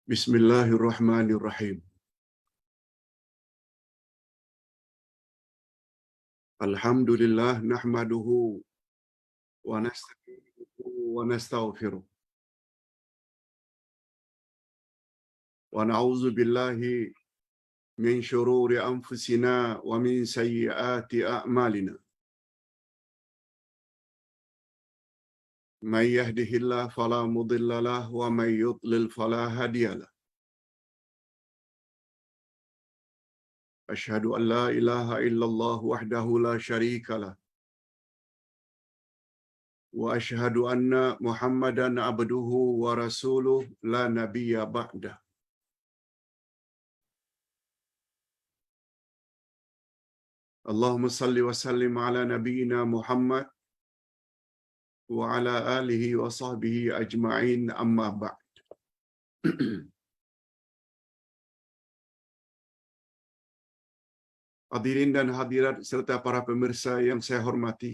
Bismillahirrahmanirrahim. Alhamdulillah nahmaduhu wa nasta'inuhu wa nastaghfiruh. Wa na'udzu billahi min shururi anfusina wa min sayyiati a'malina. May yahdihillahu fala mudilla lahu wa may yudlil fala hadiya lahu. Asyhadu an la ilaha illallah wahdahu la syarika lah. Wa asyhadu anna Muhammadan abduhu wa rasuluh la nabiyya ba'dah. Allahumma salli wa sallim ala nabiyyina Muhammad wa ala alihi wa sahbihi ajma'in amma ba'd. Hadirin dan hadirat serta para pemirsa yang saya hormati.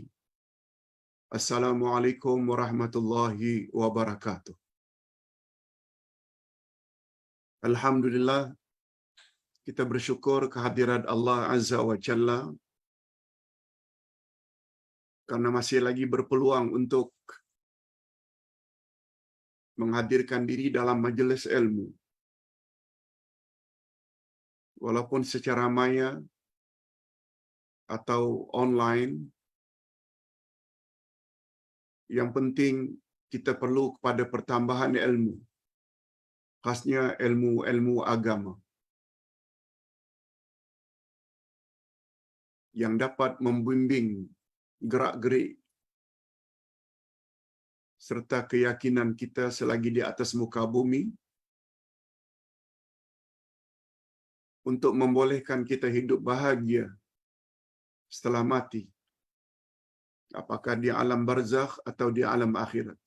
Assalamualaikum warahmatullahi wabarakatuh. Alhamdulillah, kita bersyukur kehadirat Allah Azza wa Jalla karena masih lagi berpeluang untuk menghadirkan diri dalam majelis ilmu. Walaupun secara maya atau online, yang penting kita perlu kepada pertambahan ilmu, khasnya ilmu-ilmu agama yang dapat membimbing gerak-gerik serta keyakinan kita selagi di atas muka bumi untuk membolehkan kita hidup bahagia setelah mati, apakah di alam barzakh atau di alam akhirat.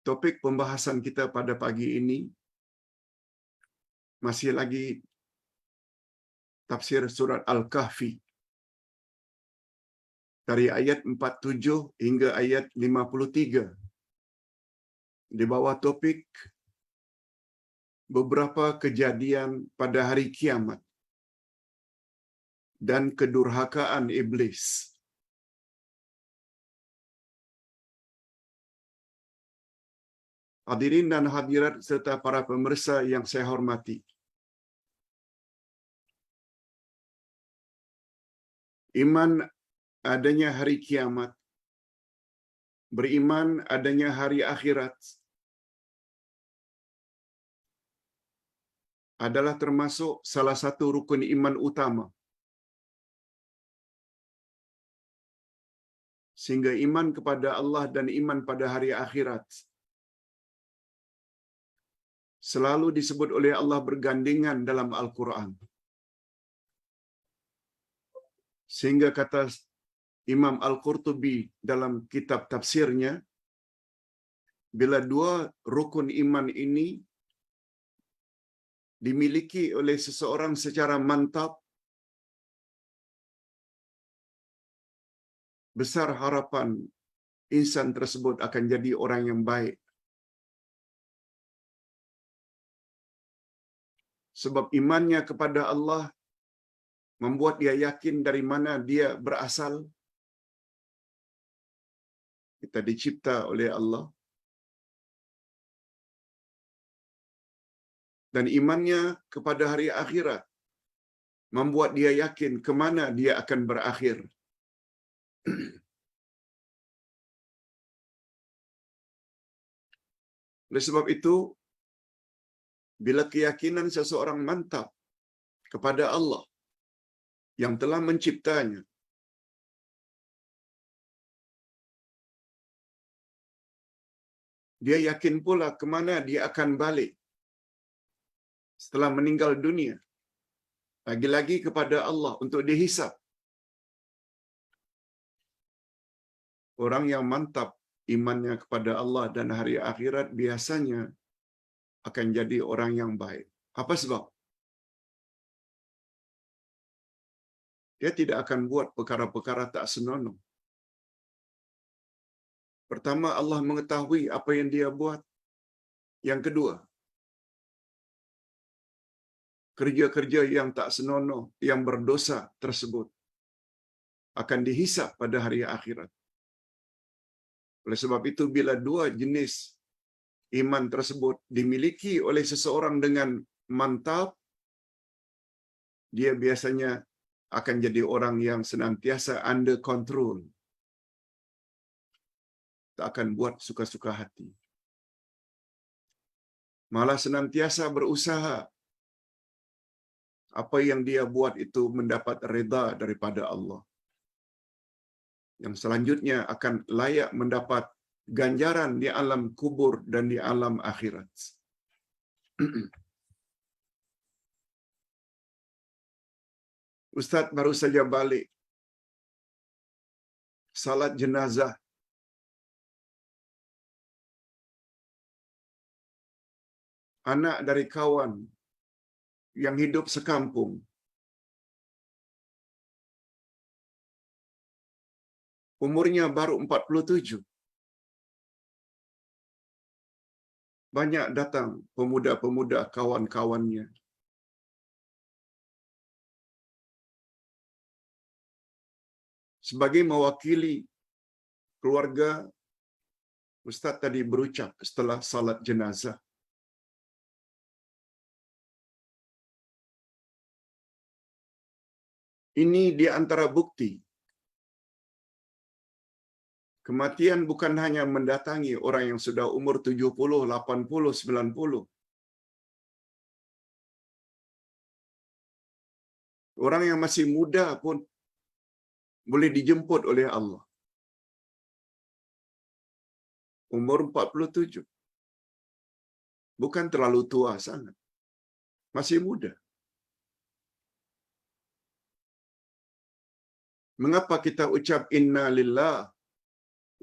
Topik pembahasan kita pada pagi ini masih lagi tafsir surat Al-Kahfi dari ayat 47 hingga ayat 53. Di bawah topik beberapa kejadian pada hari kiamat dan kedurhakaan iblis. Hadirin dan hadirat serta para pemirsa yang saya hormati. Iman adanya hari kiamat, beriman adanya hari akhirat adalah termasuk salah satu rukun iman utama. Sehingga iman kepada Allah dan iman pada hari akhirat selalu disebut oleh Allah bergandengan dalam Al-Quran. Sehingga kata Imam Al-Qurtubi dalam kitab tafsirnya, bila dua rukun iman ini dimiliki oleh seseorang secara mantap, besar harapan insan tersebut akan jadi orang yang baik. Sebab imannya kepada Allah membuat dia yakin dari mana dia berasal. Kita dicipta oleh Allah. Dan imannya kepada hari akhirat membuat dia yakin ke mana dia akan berakhir. Oleh sebab itu, bila keyakinan seseorang mantap kepada Allah yang telah menciptanya, dia yakin pula ke mana dia akan balik setelah meninggal dunia. Lagi-lagi kepada Allah untuk dihisab. Orang yang mantap imannya kepada Allah dan hari akhirat biasanya akan jadi orang yang baik. Apa sebab? Dia tidak akan buat perkara-perkara tak senonoh. Pertama, Allah mengetahui apa yang dia buat. Yang kedua, kerja-kerja yang tak senonoh, yang berdosa tersebut akan dihisap pada hari akhirat. Oleh sebab itu, bila dua jenis iman tersebut dimiliki oleh seseorang dengan mantap, dia biasanya akan jadi orang yang senantiasa under control. Tak akan buat suka-suka hati. Malah senantiasa berusaha apa yang dia buat itu mendapat redha daripada Allah. Yang selanjutnya akan layak mendapat ganjaran di alam kubur dan di alam akhirat. Ustaz baru saja balik salat jenazah. Anak dari kawan yang hidup sekampung. Umurnya baru 47. Banyak datang pemuda-pemuda kawan-kawannya. Sebagai mewakili keluarga, Ustaz tadi berucap setelah salat jenazah. Ini di antara bukti kematian bukan hanya mendatangi orang yang sudah umur 70, 80, 90. Orang yang masih muda pun boleh dijemput oleh Allah. Umur 47. Bukan terlalu tua sangat. Masih muda. Mengapa kita ucap inna lillah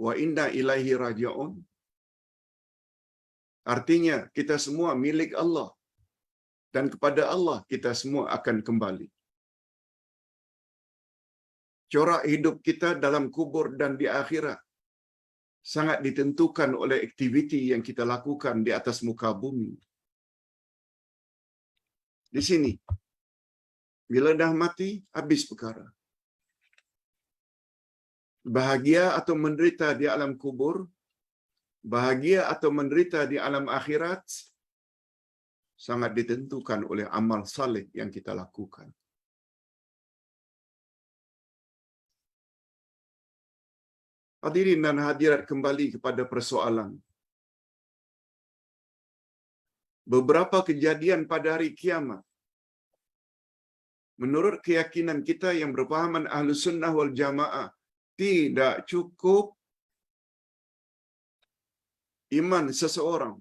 wa inna ilaihi raji'un? Artinya kita semua milik Allah dan kepada Allah kita semua akan kembali. Corak hidup kita dalam kubur dan di akhirat sangat ditentukan oleh aktiviti yang kita lakukan di atas muka bumi. Di sini, bila dah mati, habis perkara. Bahagia atau menderita di alam kubur, bahagia atau menderita di alam akhirat, sangat ditentukan oleh amal saleh yang kita lakukan. Hadirin dan hadirat, kembali kepada persoalan. Beberapa kejadian pada hari kiamat, menurut keyakinan kita yang berpahaman Ahlus Sunnah wal Jamaah, tidak cukup iman seseorang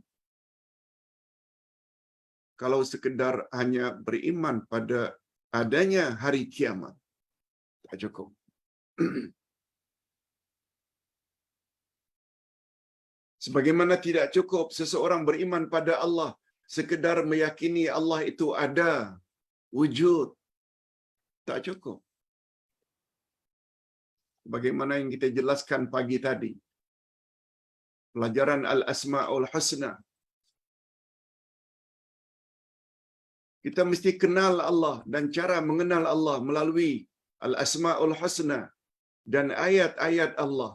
kalau sekedar hanya beriman pada adanya hari kiamat. Tak cukup. Sebagaimana tidak cukup seseorang beriman pada Allah sekedar meyakini Allah itu ada, wujud. Tak cukup. Bagaimana yang kita jelaskan pagi tadi. Pelajaran Al-Asma'ul Husna. Kita mesti kenal Allah, dan cara mengenal Allah melalui Al-Asma'ul Husna dan ayat-ayat Allah.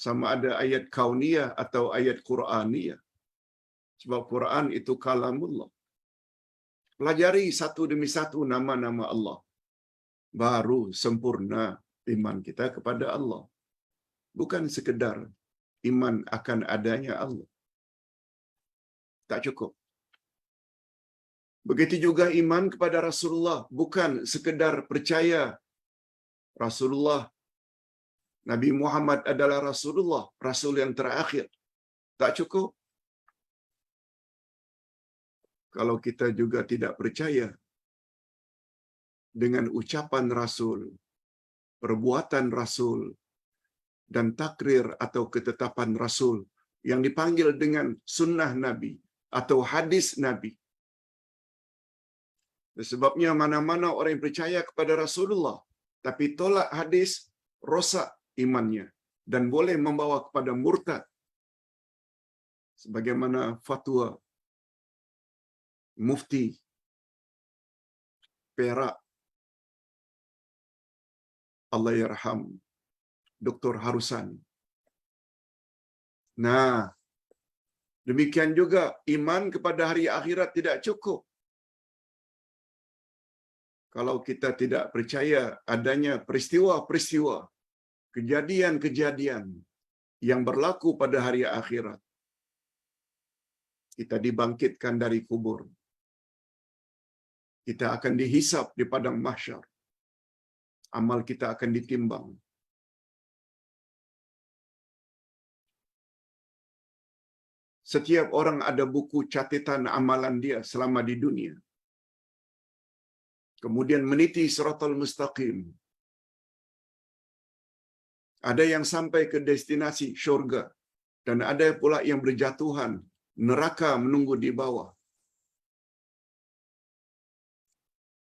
Sama ada ayat kauniyah atau ayat Qur'aniyah. Sebab Quran itu kalamullah. Pelajari satu demi satu nama-nama Allah. Baru sempurna iman kita kepada Allah. Bukan sekedar iman akan adanya Allah. Tak cukup. Begitu juga iman kepada Rasulullah. Bukan sekedar percaya Rasulullah, Nabi Muhammad adalah Rasulullah, Rasul yang terakhir. Tak cukup. Kalau kita juga tidak percaya dengan ucapan Rasul, perbuatan Rasul, dan takrir atau ketetapan Rasul yang dipanggil dengan sunnah Nabi atau hadis Nabi. Sebabnya mana-mana orang yang percaya kepada Rasulullah tapi tolak hadis, rosak imannya dan boleh membawa kepada murtad. sebagaimana fatwa Mufti Perak, Allah yarham, Dr. Harusani. Nah, demikian juga iman kepada hari akhirat tidak cukup. Kalau kita tidak percaya adanya peristiwa-peristiwa, kejadian-kejadian yang berlaku pada hari akhirat. Kita dibangkitkan dari kubur. Kita akan dihisap di padang mahsyar. Amal kita akan ditimbang. Setiap orang ada buku catatan amalan dia selama di dunia. Kemudian meniti siratal mustaqim. Ada yang sampai ke destinasi syurga dan ada pula yang berjatuhan, neraka menunggu di bawah.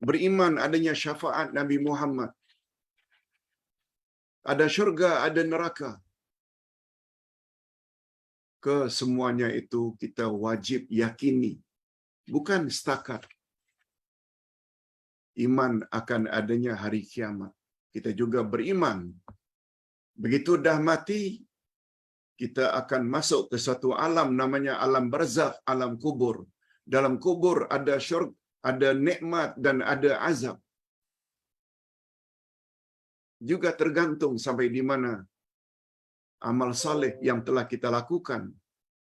Beriman adanya syafaat Nabi Muhammad. Ada syurga, ada neraka. Kesemuanya itu kita wajib yakini. Bukan setakat iman akan adanya hari kiamat. Kita juga beriman. Begitu dah mati, kita akan masuk ke satu alam namanya alam barzakh, alam kubur. Dalam kubur ada syurga, ada nikmat dan ada azab. Juga tergantung sampai di mana amal saleh yang telah kita lakukan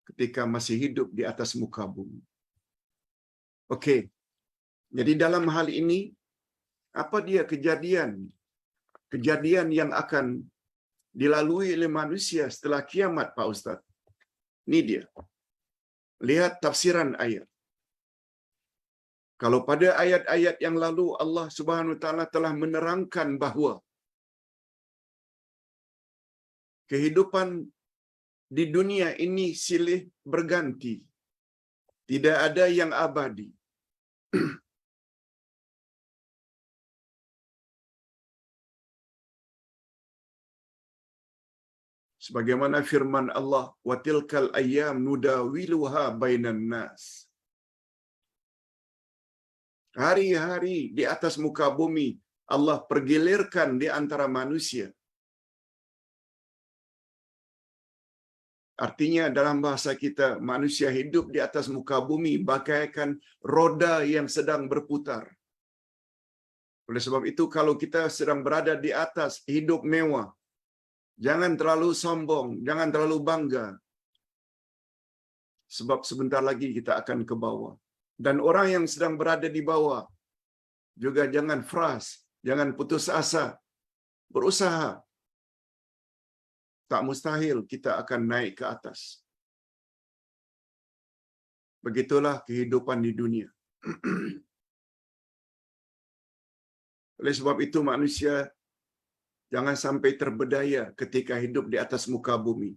ketika masih hidup di atas muka bumi. Okey. Jadi dalam hal ini, apa dia kejadian yang akan dilalui oleh manusia setelah kiamat, Pak Ustaz? Ini dia. Lihat tafsiran ayat. Kalau pada ayat-ayat yang lalu Allah Subhanahu Wa Taala telah menerangkan bahawa kehidupan di dunia ini silih berganti. Tidak ada yang abadi. Sebagaimana firman Allah, "Wa tilkal ayyam nudawiluha bainan nas." Hari-hari di atas muka bumi Allah pergilirkan di antara manusia. Artinya dalam bahasa kita, manusia hidup di atas muka bumi bagaikan roda yang sedang berputar. Oleh sebab itu, kalau kita sedang berada di atas hidup mewah, jangan terlalu sombong, jangan terlalu bangga. Sebab sebentar lagi kita akan ke bawah. Dan orang yang sedang berada di bawah, juga jangan fras, jangan putus asa. Berusaha. Tak mustahil kita akan naik ke atas. Begitulah kehidupan di dunia. Oleh sebab itu manusia jangan sampai terbedaya ketika hidup di atas muka bumi.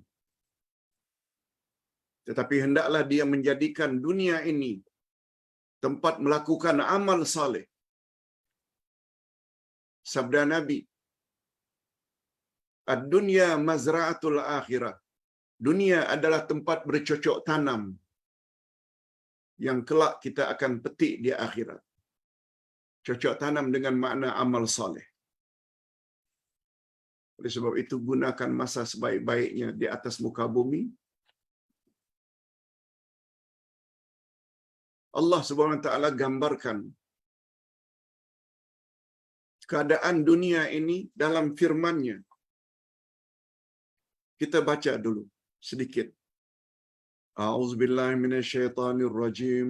Tetapi hendaklah dia menjadikan dunia ini tempat melakukan amal saleh. Sabda Nabi, "Ad-dunya mazra'atul akhirah." Dunia adalah tempat bercocok tanam yang kelak kita akan petik di akhirat. Cocok tanam dengan makna amal saleh. Oleh sebab itu, gunakan masa sebaik-baiknya di atas muka bumi. Allah Subhanahu Wa Taala gambarkan keadaan dunia ini dalam firman-Nya. Kita baca dulu sedikit. A'udzubillahi minasyaitonirrajim.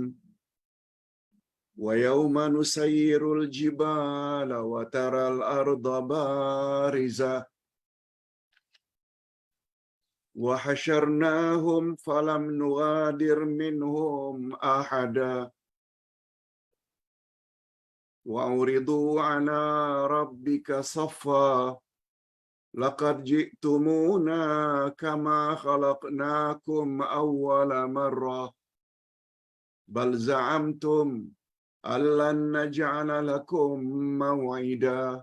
Wa yawma nusayyirul jibala wa taral arda barizah wa hasyarnahum falam nughadir minhum ahada wa uridu ala rabbika saffa laqad ji'tumuna kama khalaqnakum awwala marrah bal za'amtum allan naj'ala lakum maw'ida.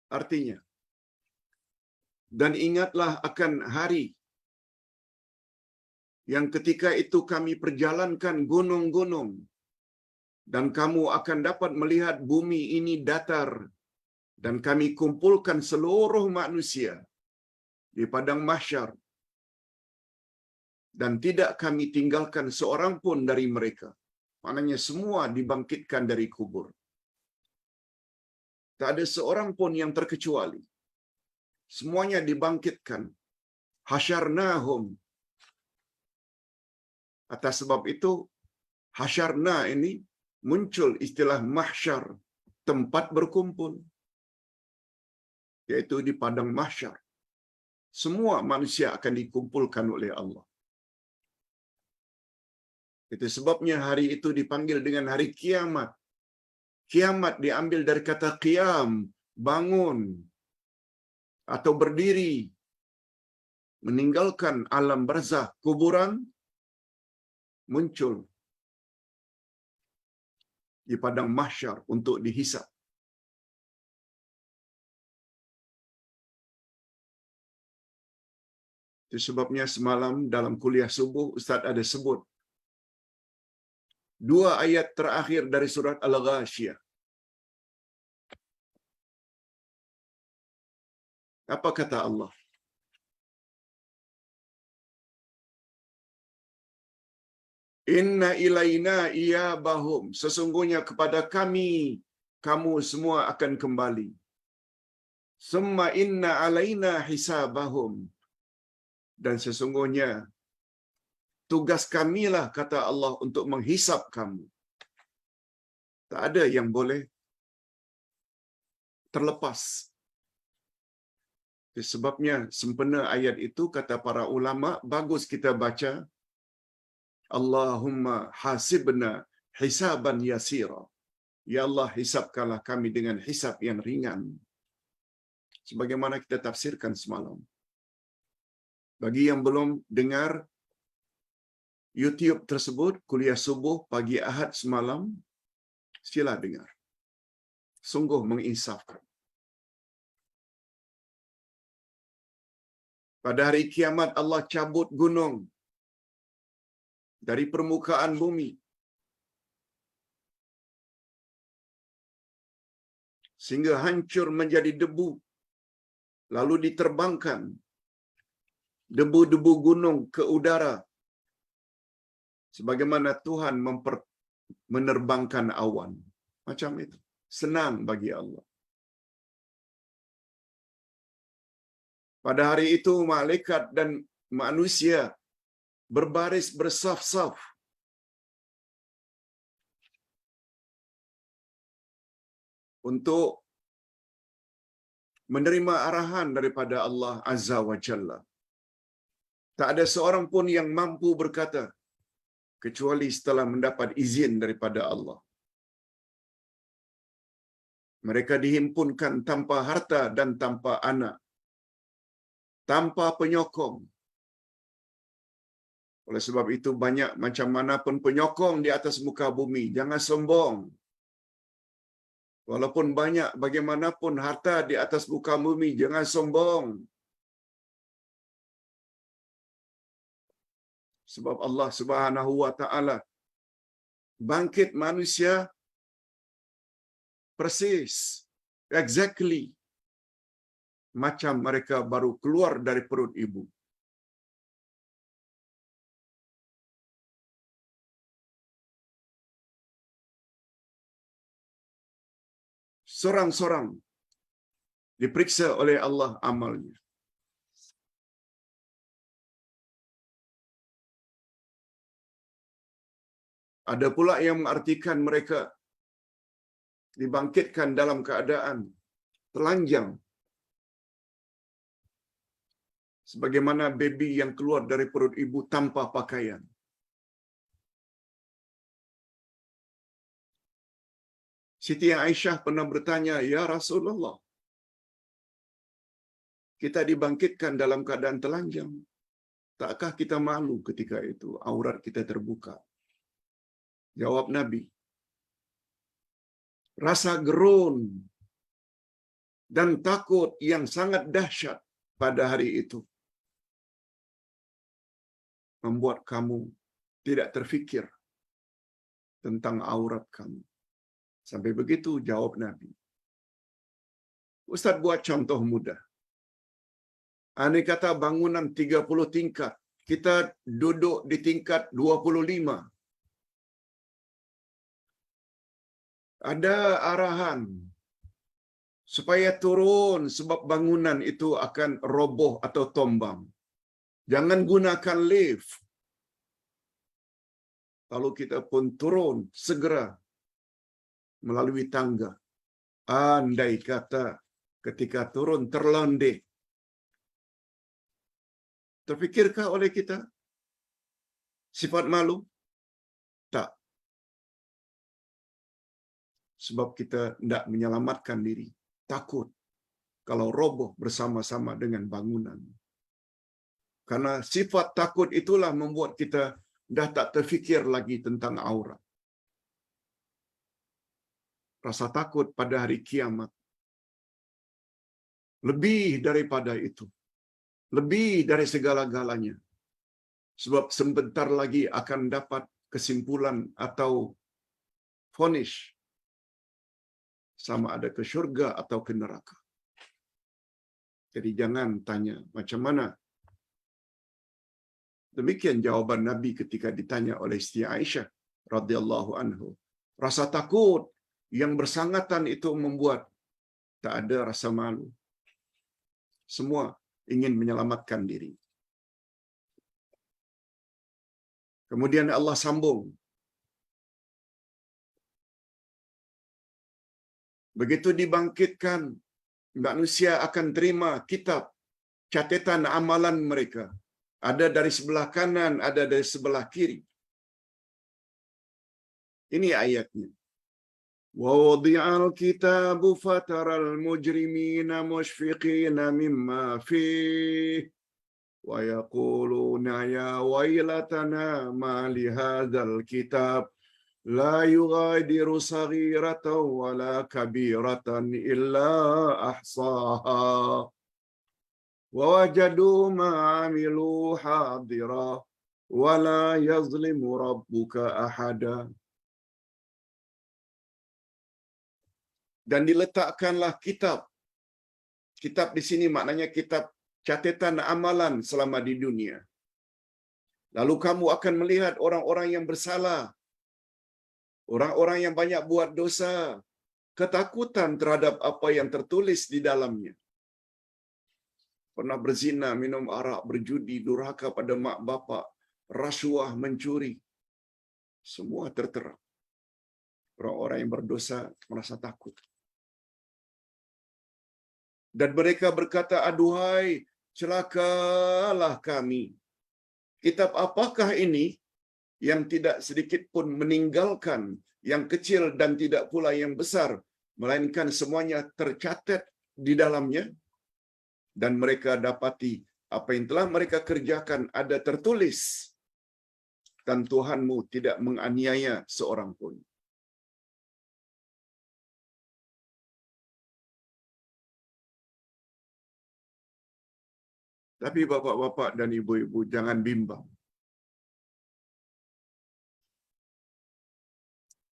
Artinya, dan ingatlah akan hari yang ketika itu kami perjalankan gunung-gunung dan kamu akan dapat melihat bumi ini datar dan kami kumpulkan seluruh manusia di padang mahsyar dan tidak kami tinggalkan seorang pun dari mereka. Maknanya semua dibangkitkan dari kubur. Tak ada seorang pun yang terkecuali. Semuanya dibangkitkan. Hasyarnahum. Atas sebab itu, hasyarna ini muncul istilah mahsyar, tempat berkumpul. Yaitu di padang mahsyar. Semua manusia akan dikumpulkan oleh Allah. Itu sebabnya hari itu dipanggil dengan hari kiamat. Kiamat diambil dari kata qiyam, bangun atau berdiri, meninggalkan alam barzakh, kuburan, muncul di padang mahsyar untuk dihisab. Itu sebabnya semalam dalam kuliah subuh Ustaz ada sebut 2 ayat terakhir dari surat Al-Ghasyiyah. Apa kata Allah? Inna ilaina iyabahum. Sesungguhnya kepada kami, kamu semua akan kembali. Summa inna alaina hisabahum. Dan sesungguhnya tugas kamilah, kata Allah, untuk menghisap kamu. Tak ada yang boleh terlepas. Sebabnya sempena ayat itu, kata para ulama, bagus kita baca Allahumma hasibna hisaban yasira. Ya Allah, hisapkanlah kami dengan hisap yang ringan. Sebagaimana kita tafsirkan semalam. Bagi yang belum dengar YouTube tersebut, kuliah subuh pagi Ahad semalam, sila dengar. Sungguh menginsafkan. Pada hari kiamat Allah cabut gunung dari permukaan bumi. Sehingga hancur menjadi debu. Lalu diterbangkan debu-debu gunung ke udara. Sebagaimana Tuhan menerbangkan awan. Macam itu. Senang bagi Allah. Pada hari itu malaikat dan manusia berbaris bersaf-saf untuk menerima arahan daripada Allah Azza wa Jalla. Tak ada seorang pun yang mampu berkata kecuali setelah mendapat izin daripada Allah. Mereka dihimpunkan tanpa harta dan tanpa anak, tanpa penyokong. Oleh sebab itu banyak macam manapun penyokong di atas muka bumi, jangan sombong. Walaupun banyak bagaimanapun harta di atas muka bumi, jangan sombong. Sebab Allah Subhanahu wa taala bangkit manusia persis, exactly macam mereka baru keluar dari perut ibu. Sorang-sorang diperiksa oleh Allah amalnya. Ada pula yang mengartikan mereka dibangkitkan dalam keadaan telanjang. Sebagaimana baby yang keluar dari perut ibu tanpa pakaian. Siti Aisyah pernah bertanya, "Ya Rasulullah, kita dibangkitkan dalam keadaan telanjang. Takkah kita malu ketika itu aurat kita terbuka?" Jawab Nabi, rasa gerun dan takut yang sangat dahsyat pada hari itu membuat kamu tidak terfikir tentang aurat kamu. Sampai begitu jawab Nabi. Ustaz buat contoh mudah. Andai kata bangunan 30 tingkat, kita duduk di tingkat 25. Ada arahan supaya turun sebab bangunan itu akan roboh atau tumbang. Jangan gunakan lift. Kalau kita pun turun, segera melalui tangga. Andai kata ketika turun terlondek. Terfikirkah oleh kita sifat malu? Tak. Sebab kita tidak menyelamatkan diri. Takut kalau roboh bersama-sama dengan bangunan. Karena sifat takut itulah membuat kita dah tak terfikir lagi tentang aurat. Rasa takut pada hari kiamat. Lebih daripada itu. Lebih dari segala-galanya. Sebab sebentar lagi akan dapat kesimpulan atau vonis. Sama ada ke syurga atau ke neraka. Jadi jangan tanya macam mana. Demikian jawaban Nabi ketika ditanya oleh Siti Aisyah radhiyallahu anhu. Rasa takut yang bersangatan itu membuat tak ada rasa malu. Semua ingin menyelamatkan diri. Kemudian Allah sambung. Begitu dibangkitkan, manusia akan terima kitab catatan amalan mereka. Ada dari sebelah kanan, ada dari sebelah kiri. Ini ayatnya. وَوَضِعَ الْكِتَابُ فَتَرَى الْمُجْرِمِينَ مُشْفِقِينَ مِمَّا فِيهِ وَيَقُولُونَ يَا وَيْلَتَنَا مَا لِهَذَا الْكِتَابِ لَا يُغَادِرُ صَغِيرَةً وَلَا كَبِيرَةً إِلَّا أَحْصَاهَا وَوَجَدُوا مَا عَمِلُوا حَاضِرًا وَلَا يَظْلِمُ رَبُّكَ أَحَدًا. Dan diletakkanlah kitab. Kitab di sini maknanya kitab catatan amalan selama di dunia. Lalu kamu akan melihat orang-orang yang bersalah. Orang-orang yang banyak buat dosa. Ketakutan terhadap apa yang tertulis di dalamnya. Pernah berzina, minum arak, berjudi, durhaka pada mak bapak, rasuah, mencuri. Semua tertera. Orang-orang yang berdosa merasa takut. Dan mereka berkata, aduhai, celakalah kami. Kitab apakah ini yang tidak sedikit pun meninggalkan yang kecil dan tidak pula yang besar, melainkan semuanya tercatat di dalamnya, dan mereka dapati apa yang telah mereka kerjakan ada tertulis, dan Tuhanmu tidak menganiaya seorang pun. Tapi bapak-bapak dan ibu-ibu jangan bimbang.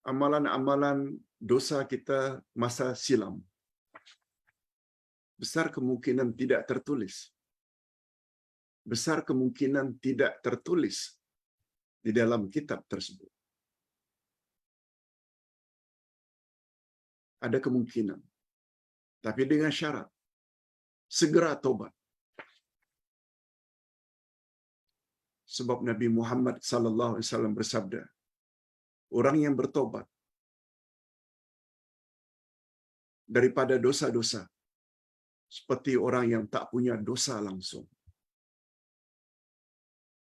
Amalan-amalan dosa kita masa silam besar kemungkinan tidak tertulis. Besar kemungkinan tidak tertulis di dalam kitab tersebut. Ada kemungkinan. Tapi dengan syarat segera tobat. Sebab Nabi Muhammad sallallahu alaihi wasallam bersabda, orang yang bertobat daripada dosa-dosa seperti orang yang tak punya dosa langsung.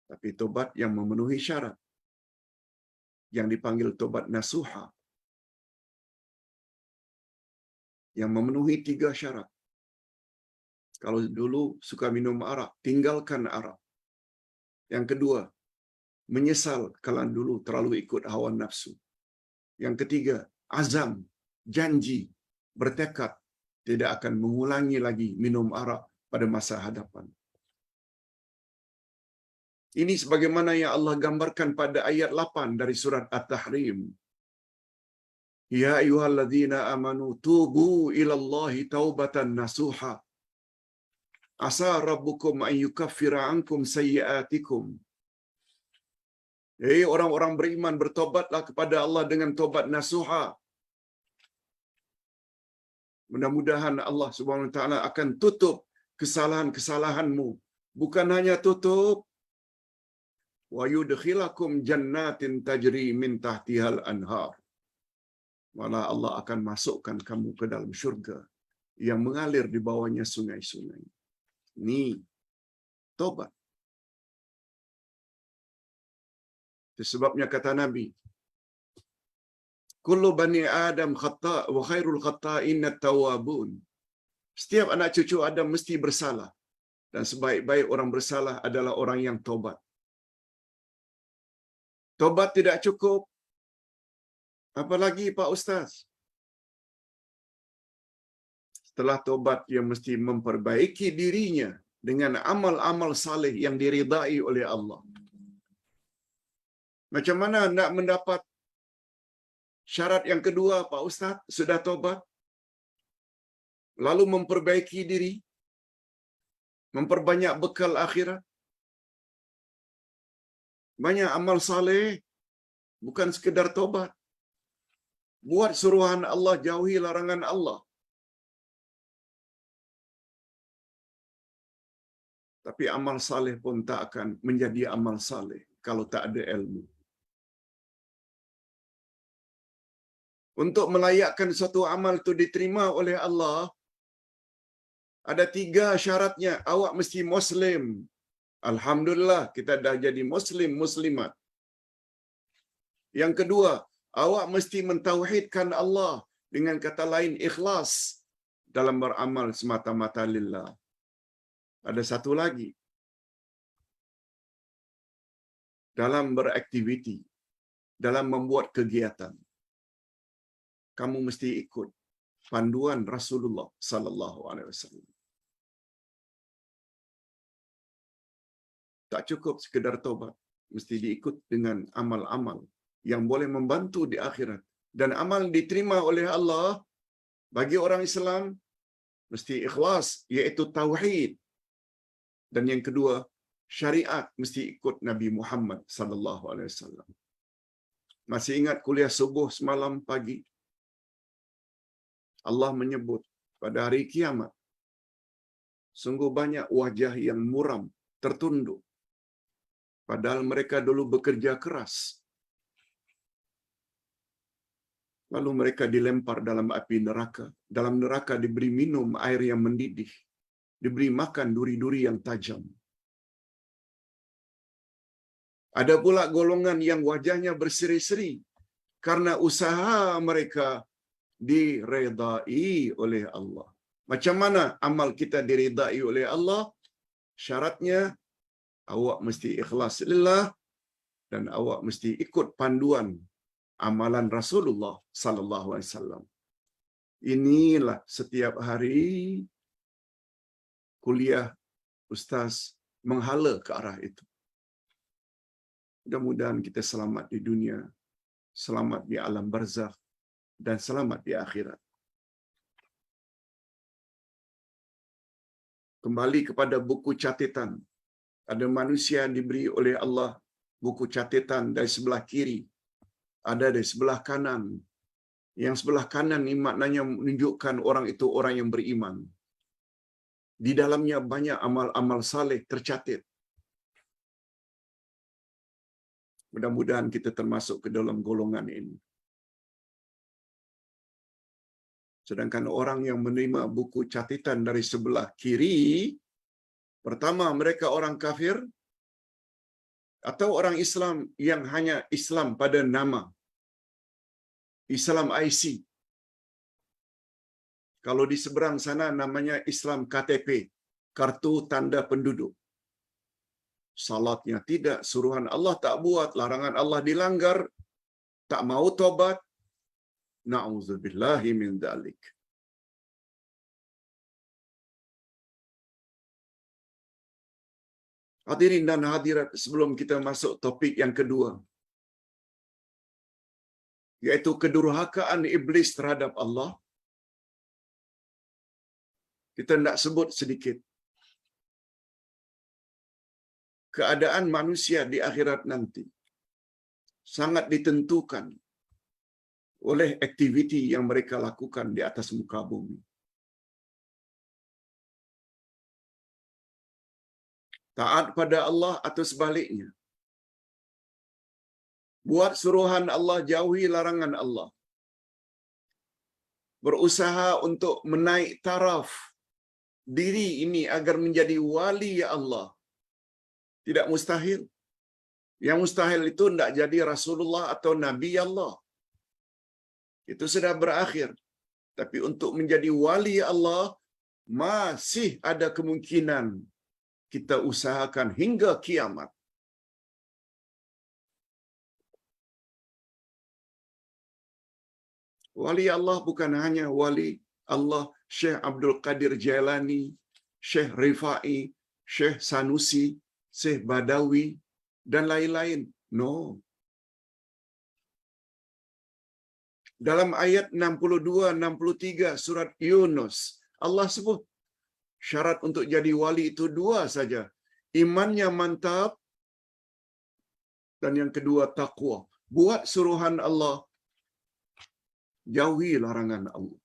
Tapi tobat yang memenuhi syarat, yang dipanggil tobat nasuha, yang memenuhi 3 syarat. Kalau dulu suka minum arak, tinggalkan arak. Yang kedua, menyesal kalau dulu terlalu ikut hawa nafsu. Yang ketiga, azam, janji, bertekad tidak akan mengulangi lagi minum arak pada masa hadapan. Ini sebagaimana yang Allah gambarkan pada ayat 8 dari surat At-Tahrim. Ya ayyuhalladzina amanu tubu ilallahi taubatan nasuha. Asa rabbukum an yukaffira ankum sayyi'atikum. Orang-orang beriman, bertobatlah kepada Allah dengan tobat nasuha. Mudah-mudahan Allah Subhanahu wa taala akan tutup kesalahan-kesalahanmu. Bukan hanya tutup, wa yudkhilakum jannatin tajri min tahtihal anhar. Malah Allah akan masukkan kamu ke dalam syurga yang mengalir di bawahnya sungai-sungai. Ini tobat. Itu sebabnya kata Nabi, kullu bani Adam khata' wa khairul khata'in at-tawwabun. Setiap anak cucu Adam mesti bersalah, dan sebaik-baik orang bersalah adalah orang yang tobat. Tobat tidak cukup. Apalagi Pak Ustaz? Setelah tobat, dia mesti memperbaiki dirinya dengan amal-amal saleh yang diridai oleh Allah. Macam mana nak mendapat syarat yang kedua, Pak Ustaz? Sudah tobat, lalu memperbaiki diri, memperbanyak bekal akhirat, banyak amal saleh, bukan sekedar tobat. Buat suruhan Allah, jauhi larangan Allah. Tapi amal saleh pun tak akan menjadi amal saleh kalau tak ada ilmu. Untuk melayakkan suatu amal itu diterima oleh Allah, ada 3 syaratnya. Awak mesti Muslim. Alhamdulillah, kita dah jadi Muslim, Muslimat. Yang kedua, awak mesti mentauhidkan Allah. Dengan kata lain, ikhlas dalam beramal semata-mata lillah. Ada satu lagi. Dalam beraktiviti, dalam membuat kegiatan, kamu mesti ikut panduan Rasulullah sallallahu alaihi wasallam. Tak cukup sekedar tobat, mesti diikut dengan amal-amal yang boleh membantu di akhirat. Dan amal diterima oleh Allah bagi orang Islam mesti ikhlas, iaitu tauhid. Dan yang kedua, syariat, mesti ikut Nabi Muhammad sallallahu alaihi wasallam. Masih ingat kuliah subuh semalam pagi? Allah menyebut pada hari kiamat, sungguh banyak wajah yang muram, tertunduk. Padahal mereka dulu bekerja keras. Lalu mereka dilempar dalam api neraka. Dalam neraka diberi minum air yang mendidih. Diberi makan duri-duri yang tajam. Ada pula golongan yang wajahnya berseri-seri karena usaha mereka diredai oleh Allah. Macam mana amal kita diredai oleh Allah? Syaratnya, awak mesti ikhlas lillah dan awak mesti ikut panduan amalan Rasulullah sallallahu alaihi wasallam. Inilah setiap hari kuliah ustaz menghala ke arah itu. Mudah-mudahan kita selamat di dunia, selamat di alam barzakh, dan selamat di akhirat. Kembali kepada buku catatan. Ada manusia diberi oleh Allah buku catatan dari sebelah kiri, ada dari sebelah kanan. Yang sebelah kanan ini maknanya menunjukkan orang itu orang yang beriman. Di dalamnya banyak amal-amal saleh tercatat. Mudah-mudahan kita termasuk ke dalam golongan ini. Sedangkan orang yang menerima buku catatan dari sebelah kiri, pertama mereka orang kafir atau orang Islam yang hanya Islam pada nama. Islam IC. Kalau di seberang sana namanya Islam KTP, kartu tanda penduduk. Salatnya tidak, suruhan Allah tak buat, larangan Allah dilanggar, tak mau tobat. Na'udzubillahi min dzalik. Hadirin dan hadirat, sebelum kita masuk topik yang kedua, yaitu kedurhakaan iblis terhadap Allah, kita nak sebut sedikit keadaan manusia di akhirat nanti sangat ditentukan oleh aktiviti yang mereka lakukan di atas muka bumi. Taat pada Allah atau sebaliknya. Buat suruhan Allah, jauhi larangan Allah. Berusaha untuk menaik taraf diri ini agar menjadi wali Allah. Tidak mustahil. Yang mustahil itu tidak jadi Rasulullah atau Nabi Allah. Itu sudah berakhir. Tapi untuk menjadi wali Allah, masih ada kemungkinan kita usahakan hingga kiamat. Wali Allah bukan hanya wali Allah Syekh Abdul Qadir Jailani, Syekh Rifai, Syekh Sanusi, Syekh Badawi, dan lain-lain. No. Dalam ayat 62-63 surat Yunus, Allah sebut syarat untuk jadi wali itu dua saja. Imannya mantap, dan yang kedua taqwa. Buat suruhan Allah, jauhi larangan Allah.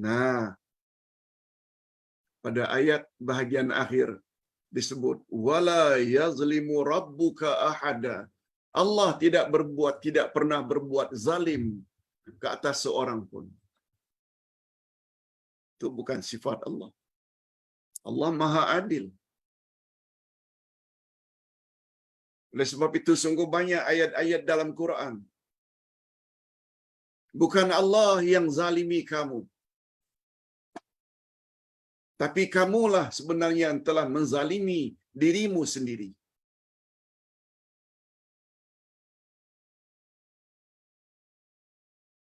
Nah, pada ayat bahagian akhir disebut wala yazlimu rabbuka ahada. Allah tidak pernah berbuat zalim ke atas seorang pun. Itu bukan sifat Allah. Allah Maha Adil. Oleh sebab itu sungguh banyak ayat-ayat dalam Quran. Bukan Allah yang zalimi kamu, tapi kamulah sebenarnya yang telah menzalimi dirimu sendiri.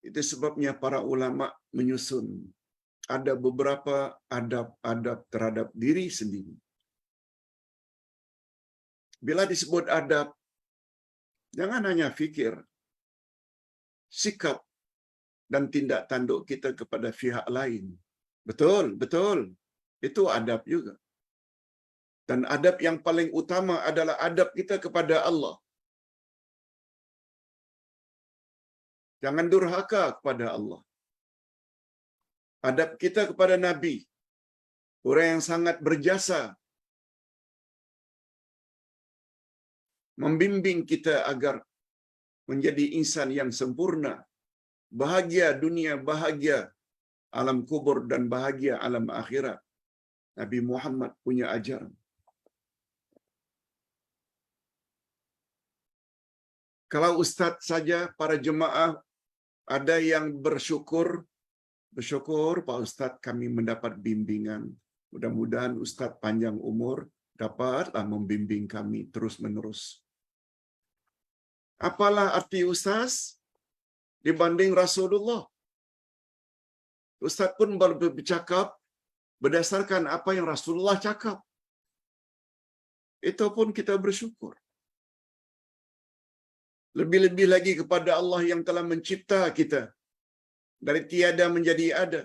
Itu sebabnya para ulama menyusun ada beberapa adab-adab terhadap diri sendiri. Bila disebut adab, jangan hanya fikir, sikap dan tindak tanduk kita kepada pihak lain. Betul, betul. Itu adab juga. Dan adab yang paling utama adalah adab kita kepada Allah. Jangan durhaka kepada Allah. Adab kita kepada Nabi, orang yang sangat berjasa membimbing kita agar menjadi insan yang sempurna, bahagia dunia, bahagia alam kubur, dan bahagia alam akhirat. Nabi Muhammad punya ajaran. Kalau ustaz saja, para jemaah ada yang bersyukur, Pak Ustaz, kami mendapat bimbingan. Mudah-mudahan Ustaz panjang umur, dapatlah membimbing kami terus-menerus. Apalah arti Ustaz dibanding Rasulullah? Ustaz pun bercakap berdasarkan apa yang Rasulullah cakap. Itu pun kita bersyukur. Lebih-lebih lagi kepada Allah yang telah mencipta kita dari tiada menjadi ada.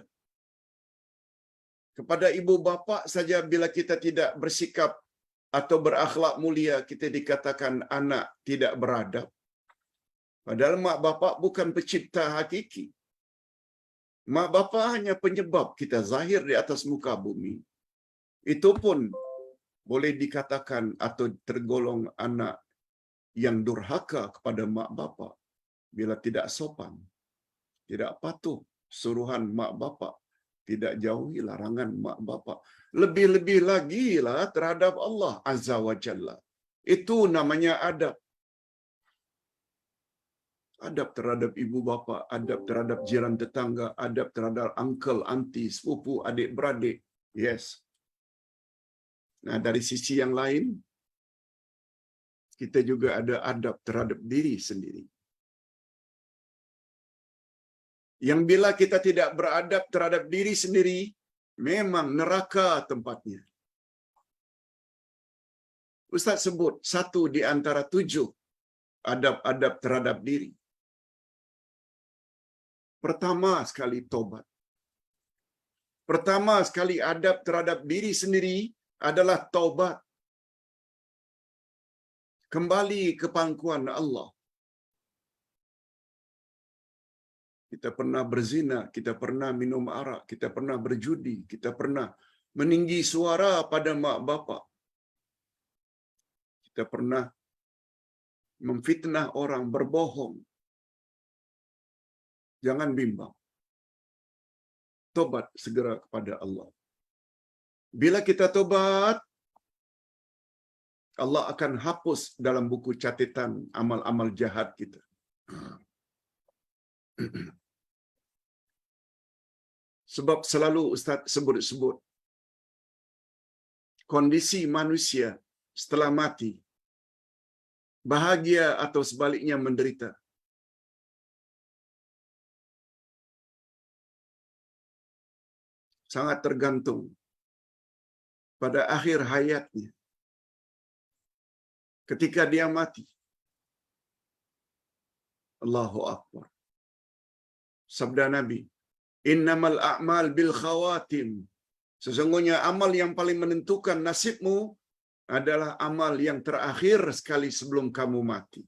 Kepada ibu bapa saja bila kita tidak bersikap atau berakhlak mulia, kita dikatakan anak tidak beradab. Padahal mak bapak bukan pencipta hakiki. Mak bapak hanya penyebab kita zahir di atas muka bumi. Itu pun boleh dikatakan atau tergolong anak yang durhaka kepada mak bapak bila tidak sopan, tidak patuh suruhan mak bapak, tidak jauhi larangan mak bapak. Lebih-lebih lagi lah terhadap Allah Azza wa Jalla. Itu namanya adab. Adab terhadap ibu bapa, adab terhadap jiran tetangga, adab terhadap uncle, auntie, sepupu, adik-beradik. Yes. Nah, dari sisi yang lain, kita juga ada adab terhadap diri sendiri. Yang bila kita tidak beradab terhadap diri sendiri, memang neraka tempatnya. Ustaz sebut satu di antara 7 adab-adab terhadap diri. Pertama sekali tobat. Pertama sekali adab terhadap diri sendiri adalah taubat. Kembali ke pangkuan Allah. Kita pernah berzina, kita pernah minum arak, kita pernah berjudi, kita pernah meninggi suara pada mak bapak. Kita pernah memfitnah orang, berbohong. Jangan bimbang. Tobat segera kepada Allah. Bila kita tobat, Allah akan hapus dalam buku catatan amal-amal jahat kita. Sebab selalu Ustaz sebut-sebut kondisi manusia setelah mati, bahagia atau sebaliknya menderita. Sangat tergantung pada akhir hayatnya. Ketika dia mati. Allahu Akbar. Sabda Nabi, innamal a'mal bil khawatim. Sesungguhnya amal yang paling menentukan nasibmu adalah amal yang terakhir sekali sebelum kamu mati.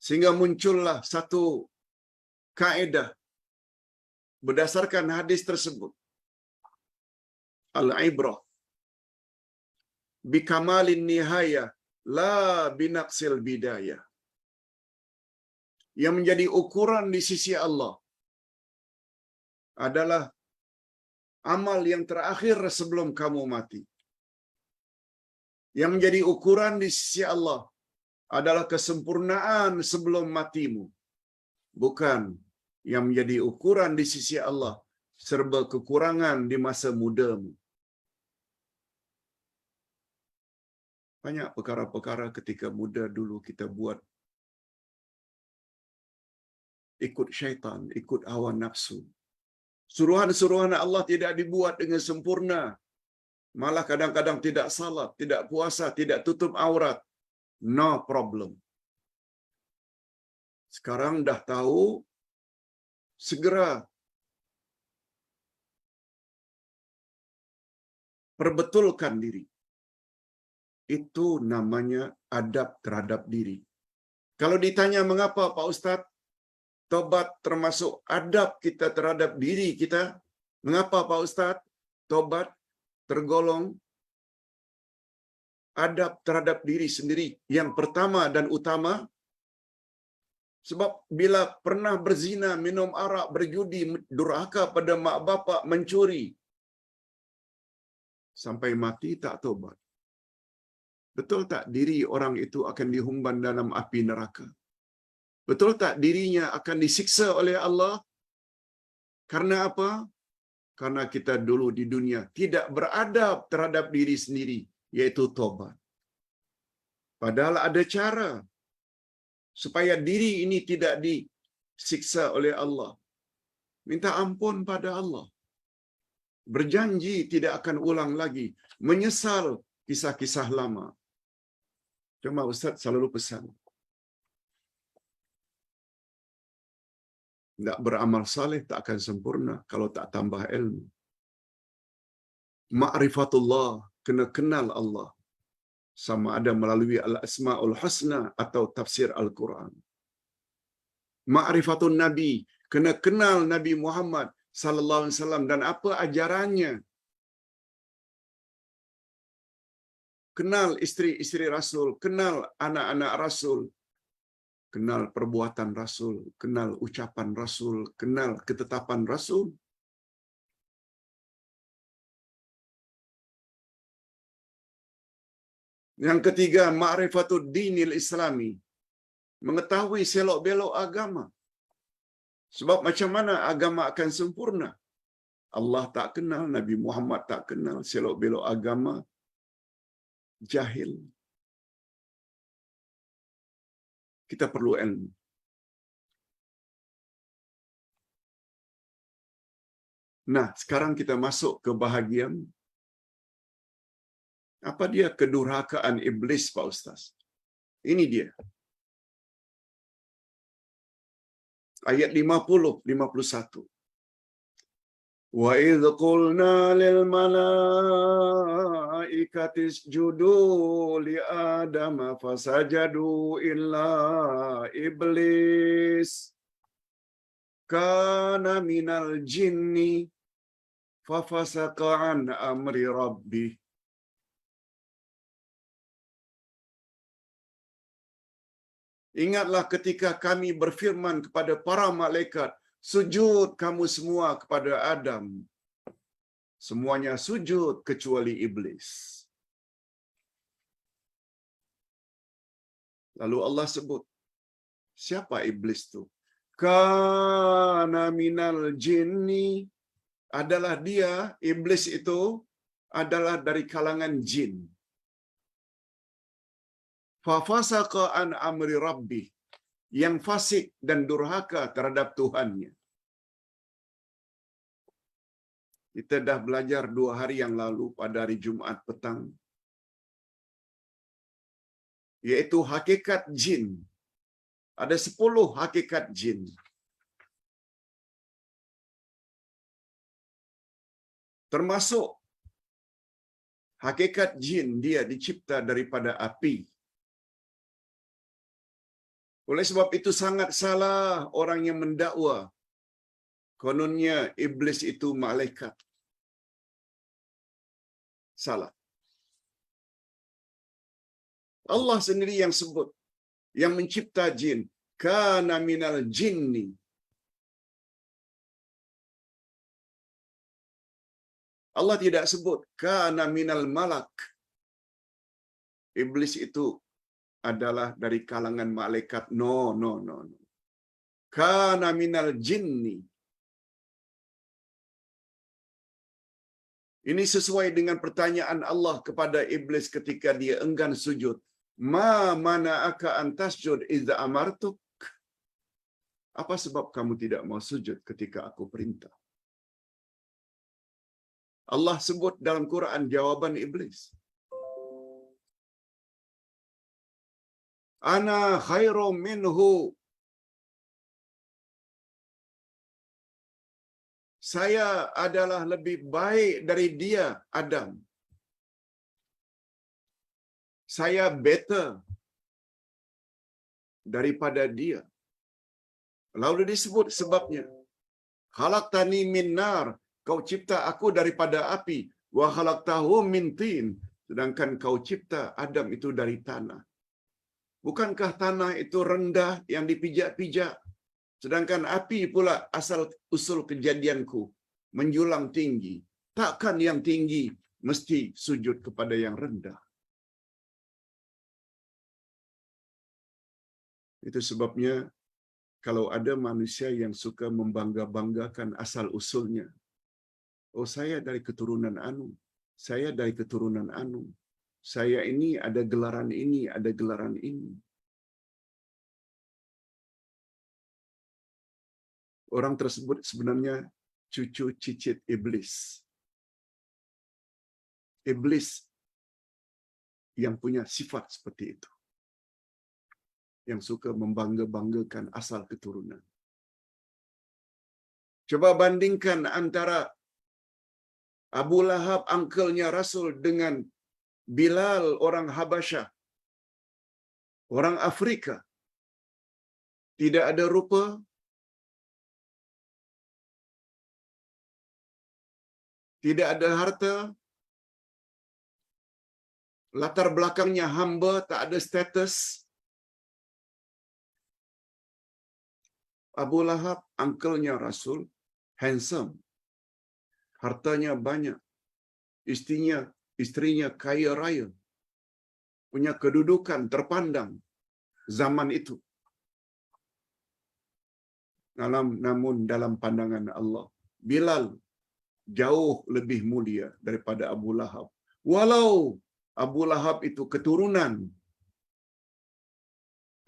Sehingga muncullah satu kaedah berdasarkan hadis tersebut. Al-ibrah bikamalin nihayah la binaqsil bidayah. Yang menjadi ukuran di sisi Allah adalah amal yang terakhir sebelum kamu mati. Yang menjadi ukuran di sisi Allah adalah kesempurnaan sebelum matimu. Bukan yang menjadi ukuran di sisi Allah serba kekurangan di masa mudamu. Banyak perkara-perkara ketika muda dulu kita buat ikut syaitan, ikut hawa nafsu. Suruhan-suruhan Allah tidak dibuat dengan sempurna. Malah kadang-kadang tidak salat, tidak puasa, tidak tutup aurat. No problem. Sekarang dah tahu, segera perbetulkan diri. Itu namanya adab terhadap diri. Kalau ditanya mengapa Pak Ustaz, tobat termasuk adab kita terhadap diri kita, mengapa Pak Ustaz, tobat tergolong adab terhadap diri sendiri yang pertama dan utama? Sebab bila pernah berzina, minum arak, berjudi, durhaka pada mak bapak, mencuri, sampai mati tak tobat. Betul tak diri orang itu akan dihumban dalam api neraka? Betul tak dirinya akan disiksa oleh Allah? Karena apa? Karena kita dulu di dunia tidak beradab terhadap diri sendiri, yaitu tobat. Padahal ada cara supaya diri ini tidak disiksa oleh Allah. Minta ampun pada Allah. Berjanji tidak akan ulang lagi. Menyesal kisah-kisah lama. Cuma Ustaz selalu pesan, tidak beramal saleh tak akan sempurna kalau tak tambah ilmu. Ma'rifatullah, kena kenal Allah. Sama ada melalui al-asma'ul husna atau tafsir Al-Quran. Ma'rifatun Nabi, kena kenal Nabi Muhammad sallallahu alaihi wasallam dan apa ajarannya. Kenal isteri-isteri Rasul, kenal anak-anak Rasul, kenal perbuatan Rasul, kenal ucapan Rasul, kenal ketetapan Rasul. Yang ketiga, ma'rifatud dinil islami, mengetahui selok-belok agama. Sebab macam mana agama akan sempurna? Allah tak kenal, Nabi Muhammad tak kenal, selok-belok agama, jahil. Kita perlu ilmu. Nah, sekarang kita masuk ke bahagian Apa dia kedurhakaan iblis, Pak Ustaz? Ini dia. Ayat 50, 51. Wa idh qulna lil malaikati isjudu li Adam fasajadu illa iblis kana minal jinni fafasaqa an amri rabbih. Ingatlah ketika kami berfirman kepada para malaikat, sujud kamu semua kepada Adam. Semuanya sujud kecuali iblis. Lalu Allah sebut, siapa iblis itu? Kana minal jinni, adalah dia, iblis itu adalah dari kalangan jin. Fafasaqa an amri rabbih, yang fasik dan durhaka terhadap Tuhannya. Kita dah belajar 2 hari yang lalu pada hari Jumaat petang, yaitu hakikat jin. Ada 10 hakikat jin. Termasuk hakikat jin, dia dicipta daripada api. Oleh sebab itu sangat salah orang yang mendakwa kononnya iblis itu malaikat. Salah. Allah sendiri yang sebut, yang mencipta jin, kana minal jinni. Allah tidak sebut kana minal malak. Iblis itu adalah dari kalangan malaikat. No. Kana minal jinni. Ini sesuai dengan pertanyaan Allah kepada iblis ketika dia enggan sujud. Ma mana'aka an tasjud idza amartuk? Apa sebab kamu tidak mau sujud ketika aku perintah? Allah sebut dalam Quran jawaban iblis. Ana khairum minhu. Saya adalah lebih baik dari dia, Adam. Saya better daripada dia. Lalu disebut sebabnya. Khalaqtani min nar, kau cipta aku daripada api. Wa khalaqtahu min tin, sedangkan kau cipta Adam itu dari tanah. Bukankah tanah itu rendah yang dipijak-pijak? Sedangkan api pula asal usul kejadianku menjulang tinggi. Takkan yang tinggi mesti sujud kepada yang rendah. Itu sebabnya kalau ada manusia yang suka membangga-banggakan asal usulnya. Oh, saya dari keturunan anu. Saya dari keturunan anu. Saya ini ada gelaran ini, ada gelaran ini. Orang tersebut sebenarnya cucu cicit iblis. Iblis yang punya sifat seperti itu. Yang suka membangga-banggakan asal keturunan. Coba bandingkan antara Abu Lahab, angkelnya Rasul, dengan Bilal, orang Habasyah, orang Afrika. Tidak ada rupa, tidak ada harta, latar belakangnya hamba, tak ada status. Abu Lahab, angkelnya Rasul, handsome, hartanya banyak, istrinya kaya raya, punya kedudukan terpandang zaman itu. Namun dalam pandangan Allah, Bilal jauh lebih mulia daripada Abu Lahab. Walau Abu Lahab itu keturunan,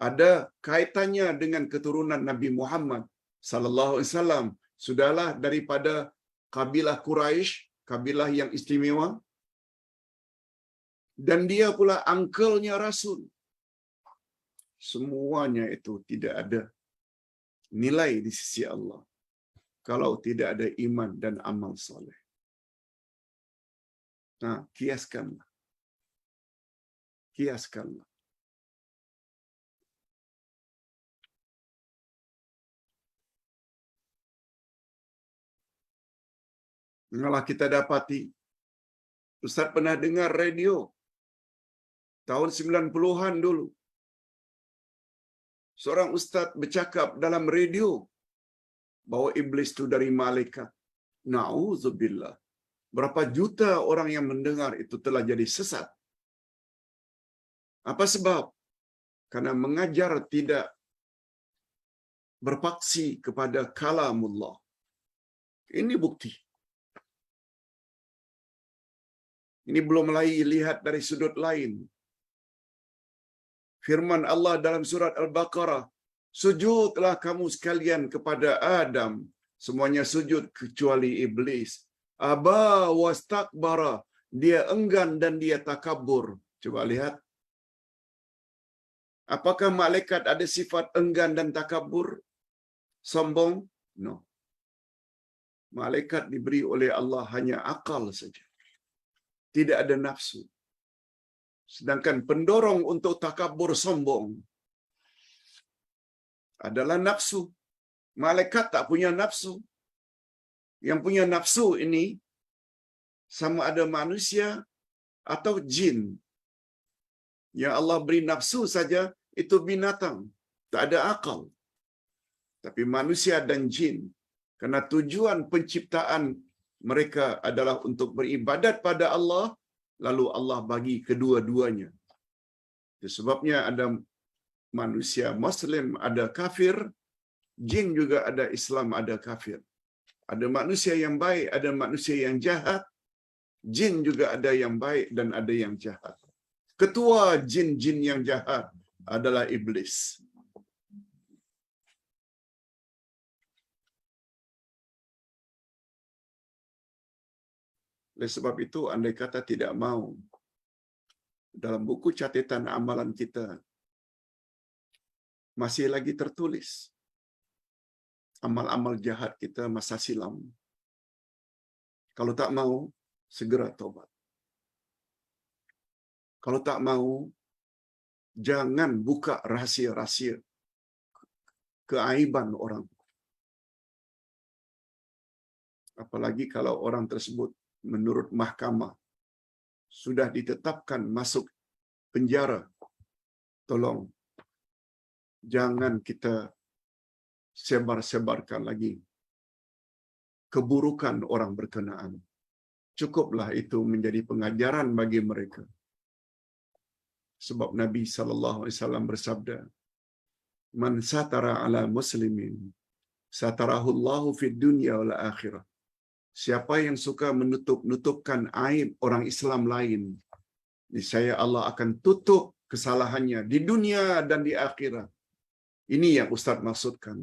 ada kaitannya dengan keturunan Nabi Muhammad sallallahu alaihi wasallam, sudahlah daripada kabilah Quraisy, kabilah yang istimewa. dan dia pula uncle-nya Rasul. Semuanya itu tidak ada nilai di sisi Allah kalau tidak ada iman dan amal soleh. Nah, kiaskanlah. Kiaskanlah. Malah kita dapati, Ustaz pernah dengar radio tahun 90-an dulu. Seorang ustaz bercakap dalam radio bahwa iblis itu dari malaikat. Na'udzubillah. Berapa juta orang yang mendengar itu telah jadi sesat. Apa sebab? Karena mengajar tidak berpaksi kepada kalamullah. Ini bukti. Ini belum lagi lihat dari sudut lain. Firman Allah dalam surat Al-Baqarah, sujudlah kamu sekalian kepada Adam. Semuanya sujud kecuali iblis. Aba wastakbara. Dia enggan dan dia takabur. Coba lihat. Apakah malaikat ada sifat enggan dan takabur? Sombong? No. Malaikat diberi oleh Allah hanya akal saja. Tidak ada nafsu. Sedangkan pendorong untuk takabur sombong adalah nafsu. Malaikat tak punya nafsu. Yang punya nafsu ini sama ada manusia atau jin. Yang Allah beri nafsu saja itu binatang. Tak ada akal. Tapi manusia dan jin. Karena tujuan penciptaan mereka adalah untuk beribadat pada Allah, lalu Allah bagi kedua-duanya. Itu sebabnya ada manusia Muslim, ada kafir, jin juga ada Islam, ada kafir. Ada manusia yang baik, ada manusia yang jahat, jin juga ada yang baik dan ada yang jahat. Ketua jin-jin yang jahat adalah iblis. Oleh sebab itu, andai kata tidak mau, dalam buku catatan amalan kita masih lagi tertulis amal-amal jahat kita masa silam. Kalau tak mau, segera tobat. Kalau tak mau, jangan buka rahsia-rahsia keaiban orang. Apalagi kalau orang tersebut menurut mahkamah sudah ditetapkan masuk penjara. Tolong, jangan kita sebar-sebarkan lagi keburukan orang berkenaan. Cukuplah itu menjadi pengajaran bagi mereka. Sebab Nabi SAW bersabda, "Man satara ala muslimin, satarahullahu fid dunya wal akhirah." Siapa yang suka menutup-nutupkan aib orang Islam lain, niscaya Allah akan tutup kesalahannya di dunia dan di akhirat. Ini yang Ustaz maksudkan.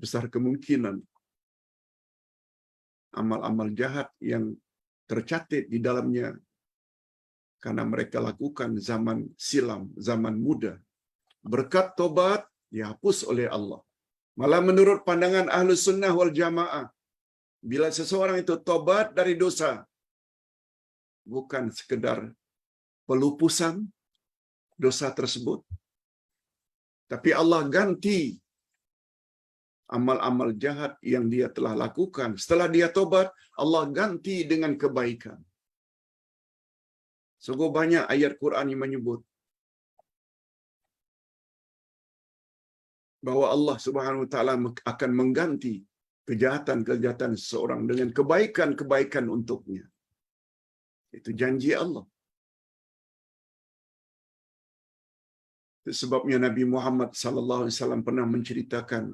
Besar kemungkinan amal-amal jahat yang tercatat di dalamnya karena mereka lakukan zaman silam, zaman muda. Berkat tobat dihapus oleh Allah. Malah menurut pandangan Ahlus Sunnah wal Jamaah, bila seseorang itu tobat dari dosa, bukan sekedar pelupusan dosa tersebut, tapi Allah ganti amal-amal jahat yang dia telah lakukan. Setelah dia tobat, Allah ganti dengan kebaikan. Sungguh banyak ayat Quran yang menyebut bahwa Allah Subhanahu wa taala akan mengganti kejahatan-kejahatan seseorang dengan kebaikan-kebaikan untuknya. Itu janji Allah. Itu sebabnya Nabi Muhammad sallallahu alaihi wasallam pernah menceritakan,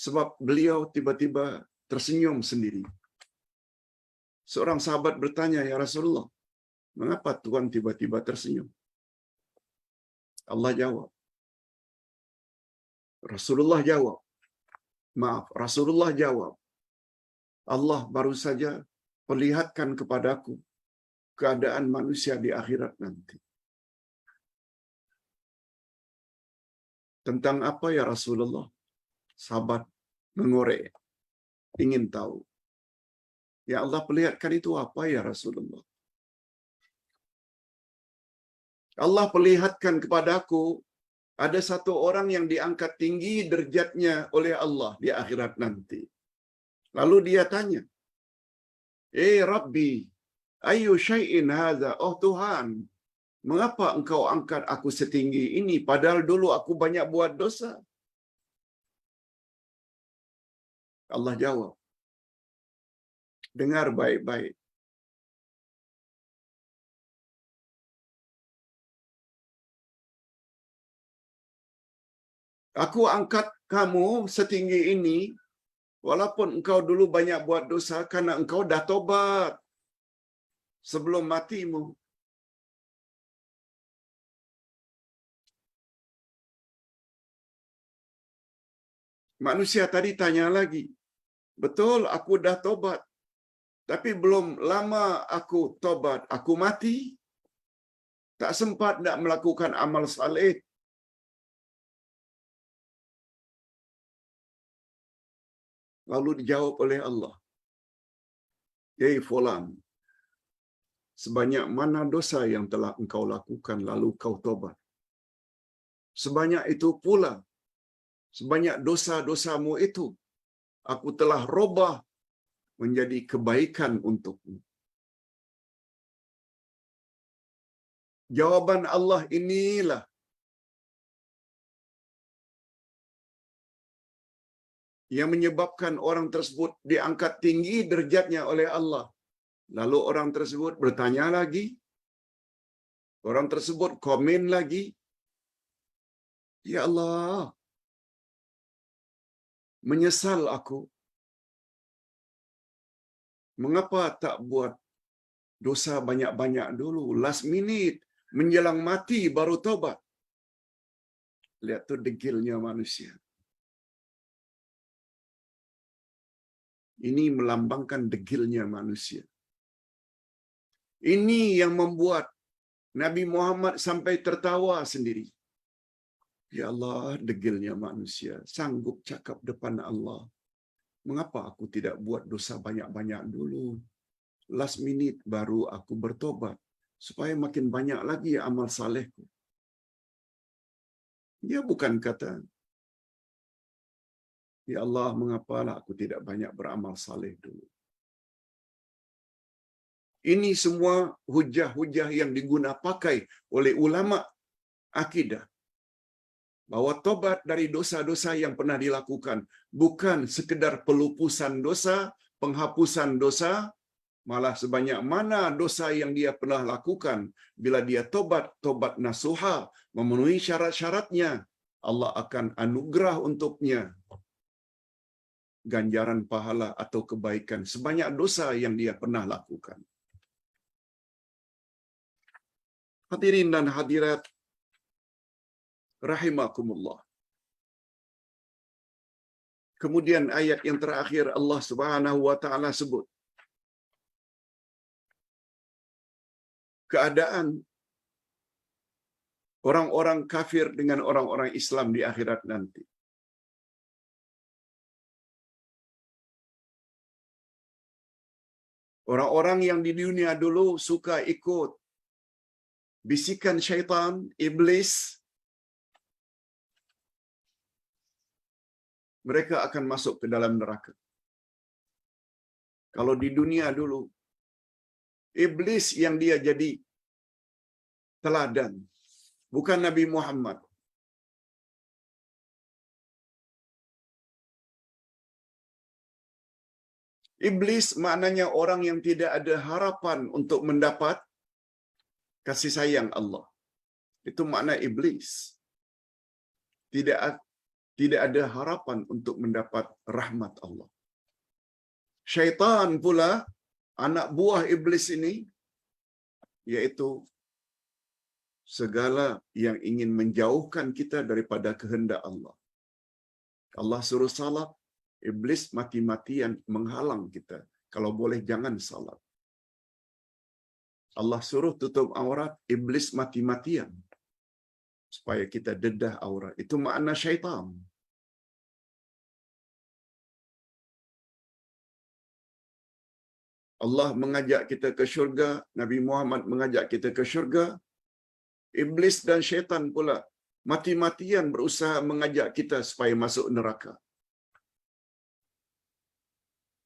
sebab beliau tiba-tiba tersenyum sendiri. Seorang sahabat bertanya, "Ya Rasulullah, mengapa Tuhan tiba-tiba tersenyum?" Allah jawab. Rasulullah jawab, "Allah baru saja perlihatkan kepadaku keadaan manusia di akhirat nanti. Tentang apa ya Rasulullah? Sahabat mengorek, ingin tahu. Ya Allah, perlihatkan itu apa ya Rasulullah? Allah perlihatkan kepadaku, ada satu orang yang diangkat tinggi derajatnya oleh Allah di akhirat nanti. Lalu dia tanya, Rabbi, ayu syai'in hadza? Oh Tuhan, mengapa engkau angkat aku setinggi ini padahal dulu aku banyak buat dosa? Allah jawab, dengar baik-baik. Aku angkat kamu setinggi ini walaupun engkau dulu banyak buat dosa karena engkau dah tobat sebelum matimu. Manusia tadi tanya lagi, betul aku dah tobat, tapi belum lama aku tobat, aku mati. Tak sempat nak melakukan amal saleh. Lalu dijawab oleh Allah, fulan, sebanyak mana dosa yang telah engkau lakukan lalu kau tobat, sebanyak itu pula, sebanyak dosa-dosamu itu, aku telah robah menjadi kebaikan untukmu. Jawaban Allah inilah yang menyebabkan orang tersebut diangkat tinggi derajatnya oleh Allah. Lalu orang tersebut bertanya lagi, orang tersebut komen lagi, ya Allah, menyesal aku. Mengapa tak buat dosa banyak-banyak dulu, last minute, menjelang mati baru tobat. Lihat tu degilnya manusia. Ini melambangkan degilnya manusia. Ini yang membuat Nabi Muhammad sampai tertawa sendiri. Ya Allah, degilnya manusia. Sanggup cakap depan Allah, mengapa aku tidak buat dosa banyak-banyak dulu? Last minute baru aku bertobat. Supaya makin banyak lagi amal salehku. Dia bukan kata, ya Allah, mengapalah aku tidak banyak beramal saleh dulu. Ini semua hujah-hujah yang diguna pakai oleh ulama akidah. Bahwa tobat dari dosa-dosa yang pernah dilakukan bukan sekedar pelupusan dosa, penghapusan dosa, malah sebanyak mana dosa yang dia pernah lakukan, bila dia tobat, tobat nasuha, memenuhi syarat-syaratnya, Allah akan anugerah untuknya ganjaran pahala atau kebaikan sebanyak dosa yang dia pernah lakukan. Hadirin dan hadirat rahimakumullah. Kemudian ayat yang terakhir Allah Subhanahu wa taala sebut keadaan orang-orang kafir dengan orang-orang Islam di akhirat nanti. Orang-orang yang di dunia dulu suka ikut bisikan syaitan, iblis, mereka akan masuk ke dalam neraka. Kalau di dunia dulu, iblis yang dia jadi teladan, bukan Nabi Muhammad. Iblis maknanya orang yang tidak ada harapan untuk mendapat kasih sayang Allah. Itu makna iblis. Tidak ada harapan untuk mendapat rahmat Allah. Syaitan pula, anak buah iblis ini, yaitu segala yang ingin menjauhkan kita daripada kehendak Allah. Allah suruh salat, iblis mati-matian menghalang kita. Kalau boleh jangan salat. Allah suruh tutup aurat, iblis mati-matian supaya kita dedah aurat. Itu makna syaitan. Allah mengajak kita ke syurga, Nabi Muhammad mengajak kita ke syurga, iblis dan syaitan pula mati-matian berusaha mengajak kita supaya masuk neraka.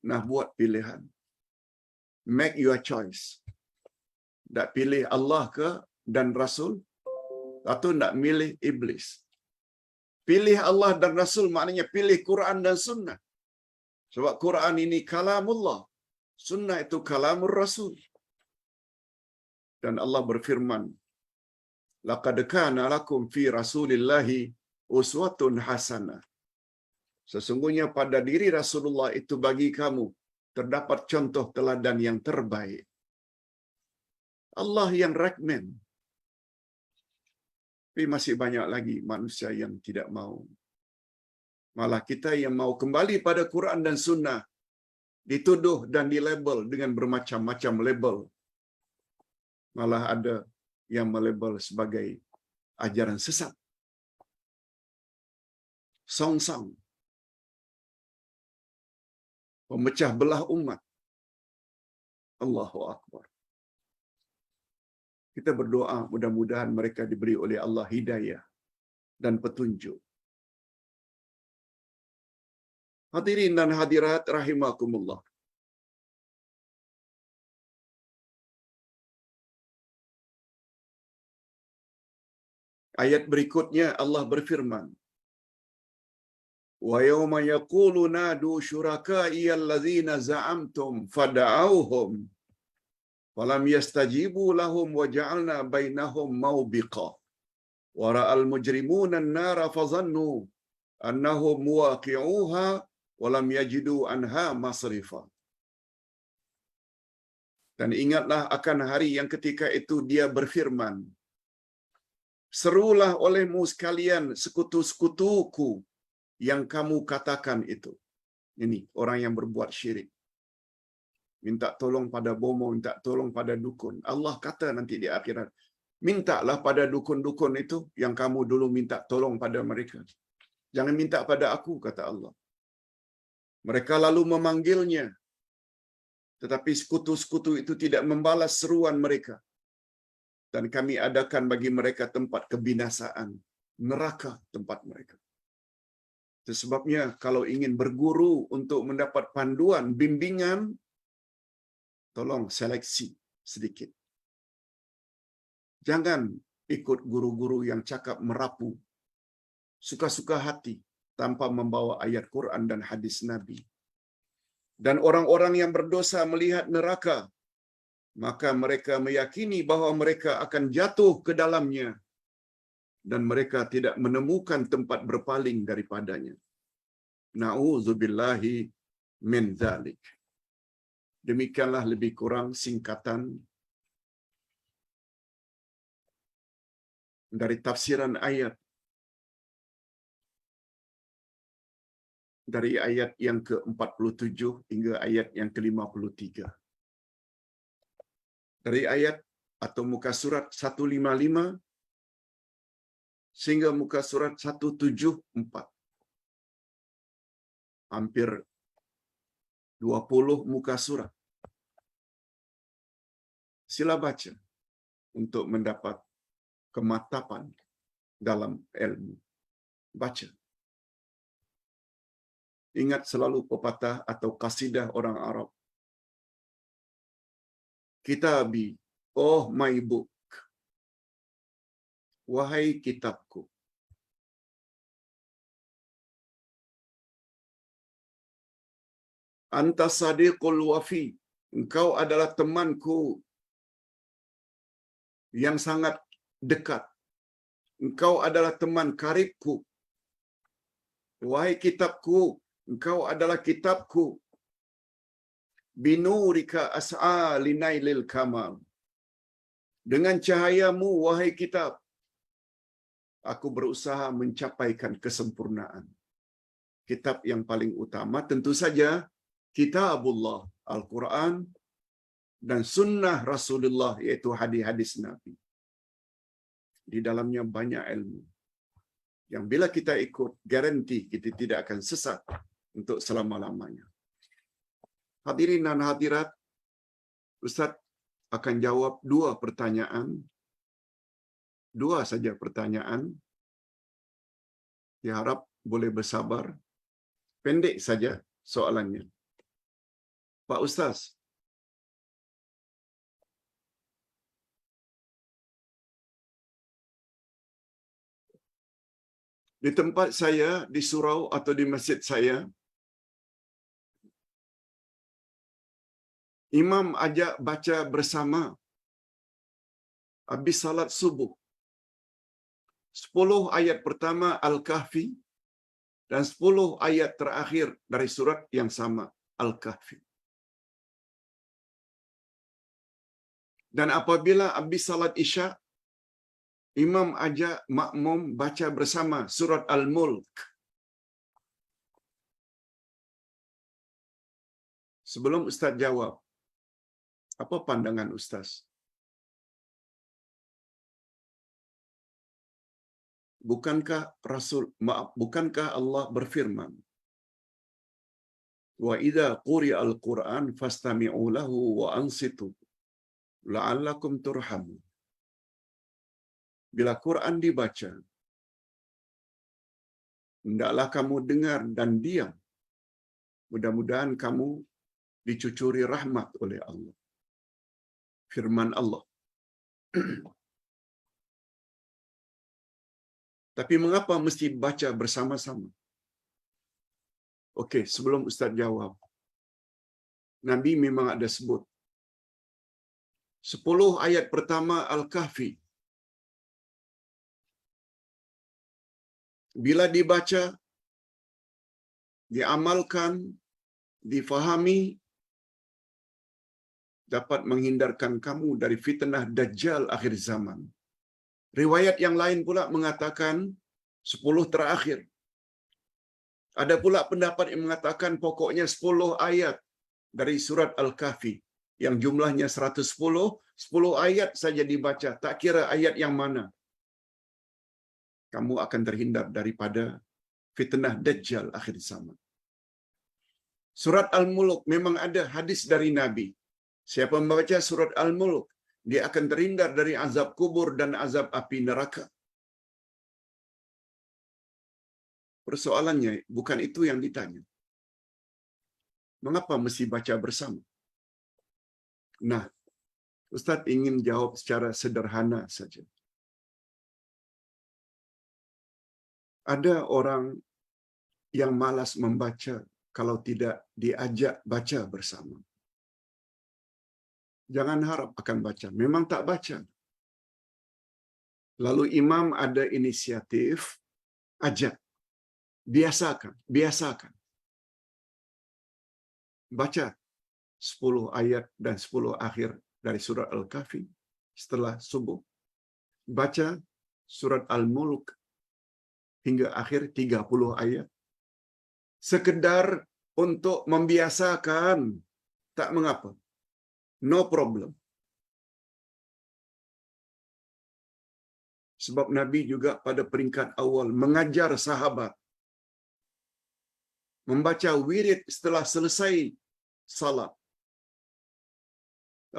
Nah, buat pilihan. Make your choice. Nak pilih Allah ke dan Rasul, atau nak milih iblis? Pilih Allah dan Rasul maknanya pilih Quran dan Sunnah. Sebab Quran ini kalamullah, Sunnah itu kalamur Rasul. Dan Allah berfirman, laqad kana lakum fi Rasulillahi uswatun hasanah. Sesungguhnya pada diri Rasulullah itu bagi kamu terdapat contoh teladan yang terbaik. Allah yang recommend. Tapi masih banyak lagi manusia yang tidak mau. Malah kita yang mau kembali pada Quran dan Sunnah dituduh dan dilabel dengan bermacam-macam label. Malah ada yang melabel sebagai ajaran sesat. Song-song. Pemecah belah umat. Allahu Akbar. Kita berdoa mudah-mudahan mereka diberi oleh Allah hidayah dan petunjuk. Hadirin dan hadirat rahimakumullah. Ayat berikutnya Allah berfirman, wa yawma yaqulu nadu syuraka'i allazina za'amtum fada'awhum falam yastajibu lahum wa ja'alna bainahum mawbiqa wa ra'al mujrimuna an-nara fadhannu annahum muwaqi'uha wa lam yajidu anha masrifa. Dan ingatlah akan hari yang ketika itu dia berfirman, serulah olehmu sekalian sekutu-sekutuku yang kamu katakan itu. Ini orang yang berbuat syirik. Minta tolong pada bomo, minta tolong pada dukun. Allah kata nanti di akhirat, mintalah pada dukun-dukun itu yang kamu dulu minta tolong pada mereka. Jangan minta pada aku, kata Allah. Mereka lalu memanggilnya, tetapi sekutu-sekutu itu tidak membalas seruan mereka. Dan kami adakan bagi mereka tempat kebinasaan, neraka tempat mereka. Itu sebabnya kalau ingin berguru untuk mendapat panduan, bimbingan, tolong seleksi sedikit. Jangan ikut guru-guru yang cakap merapu, suka-suka hati, tanpa membawa ayat Quran dan hadis Nabi. Dan orang-orang yang berdosa melihat neraka, maka mereka meyakini bahwa mereka akan jatuh ke dalamnya dan mereka tidak menemukan tempat berpaling daripadanya. Na'udzubillahi min dzalik. Demikianlah lebih kurang singkatan dari tafsiran ayat. Dari ayat yang ke-47 hingga ayat yang ke-53. Dari ayat atau muka surat 155 sehingga muka surat 174. Hampir 20 muka surat. Sila baca untuk mendapat kematapan dalam ilmu. Baca. Ingat selalu pepatah atau kasidah orang Arab. Kitabi, oh my book. Wahai kitabku. Anta sadiqul wafi. Engkau adalah temanku yang sangat dekat. Engkau adalah teman karibku. Wahai kitabku, engkau adalah kitabku. Binurika as'a linailil kamal. Dengan cahayamu, wahai kitab, aku berusaha mencapaikan kesempurnaan. Kitab yang paling utama tentu saja Kitabullah, Al-Quran, dan sunnah Rasulullah, iaitu hadis-hadis Nabi. Di dalamnya banyak ilmu yang bila kita ikut, garanti kita tidak akan sesat untuk selama-lamanya. Hadirin dan hadirat, Ustaz akan jawab dua pertanyaan. Dua saja pertanyaan. Diharap boleh bersabar. Pendek saja soalannya. Pak Ustaz, di tempat saya, di surau atau di masjid saya, imam ajak baca bersama habis salat subuh. 10 ayat pertama Al-Kahfi dan 10 ayat terakhir dari surat yang sama, Al-Kahfi. Dan apabila habis salat Isya, imam ajak makmum baca bersama surat Al-Mulk. Sebelum Ustaz jawab, apa pandangan Ustaz? Bukankah Allah berfirman, wa idza quri'al Qur'an fastami'u lahu wa ansitu la'allakum turhamun. Bila Quran dibaca, hendaklah kamu dengar dan diam. Mudah-mudahan kamu dicucuri rahmat oleh Allah. Firman Allah. Tapi mengapa mesti baca bersama-sama? Okey, sebelum Ustaz jawab. Nabi memang ada sebut 10 ayat pertama Al-Kahfi. Bila dibaca, diamalkan, difahami, dapat menghindarkan kamu dari fitnah Dajjal akhir zaman. Riwayat yang lain pula mengatakan 10 terakhir. Ada pula pendapat yang mengatakan pokoknya 10 ayat dari surat Al-Kahfi yang jumlahnya 110, 10 ayat saja dibaca, tak kira ayat yang mana. Kamu akan terhindar daripada fitnah Dajjal akhir zaman. Surat Al-Mulk memang ada hadis dari Nabi. Siapa membaca surat Al-Mulk, dia akan terhindar dari azab kubur dan azab api neraka. Persoalannya bukan itu yang ditanya. Mengapa mesti baca bersama? Nah, Ustaz ingin jawab secara sederhana saja. Ada orang yang malas membaca kalau tidak diajak baca bersama. Jangan harap akan baca. Memang tak baca. Lalu imam ada inisiatif, ajak. Biasakan. Baca 10 ayat dan 10 akhir dari surat Al-Kahfi setelah subuh. Baca surat Al-Mulk hingga akhir 30 ayat. Sekedar untuk membiasakan, tak mengapa. No problem. Sebab Nabi juga pada peringkat awal mengajar sahabat membaca wirid setelah selesai salat.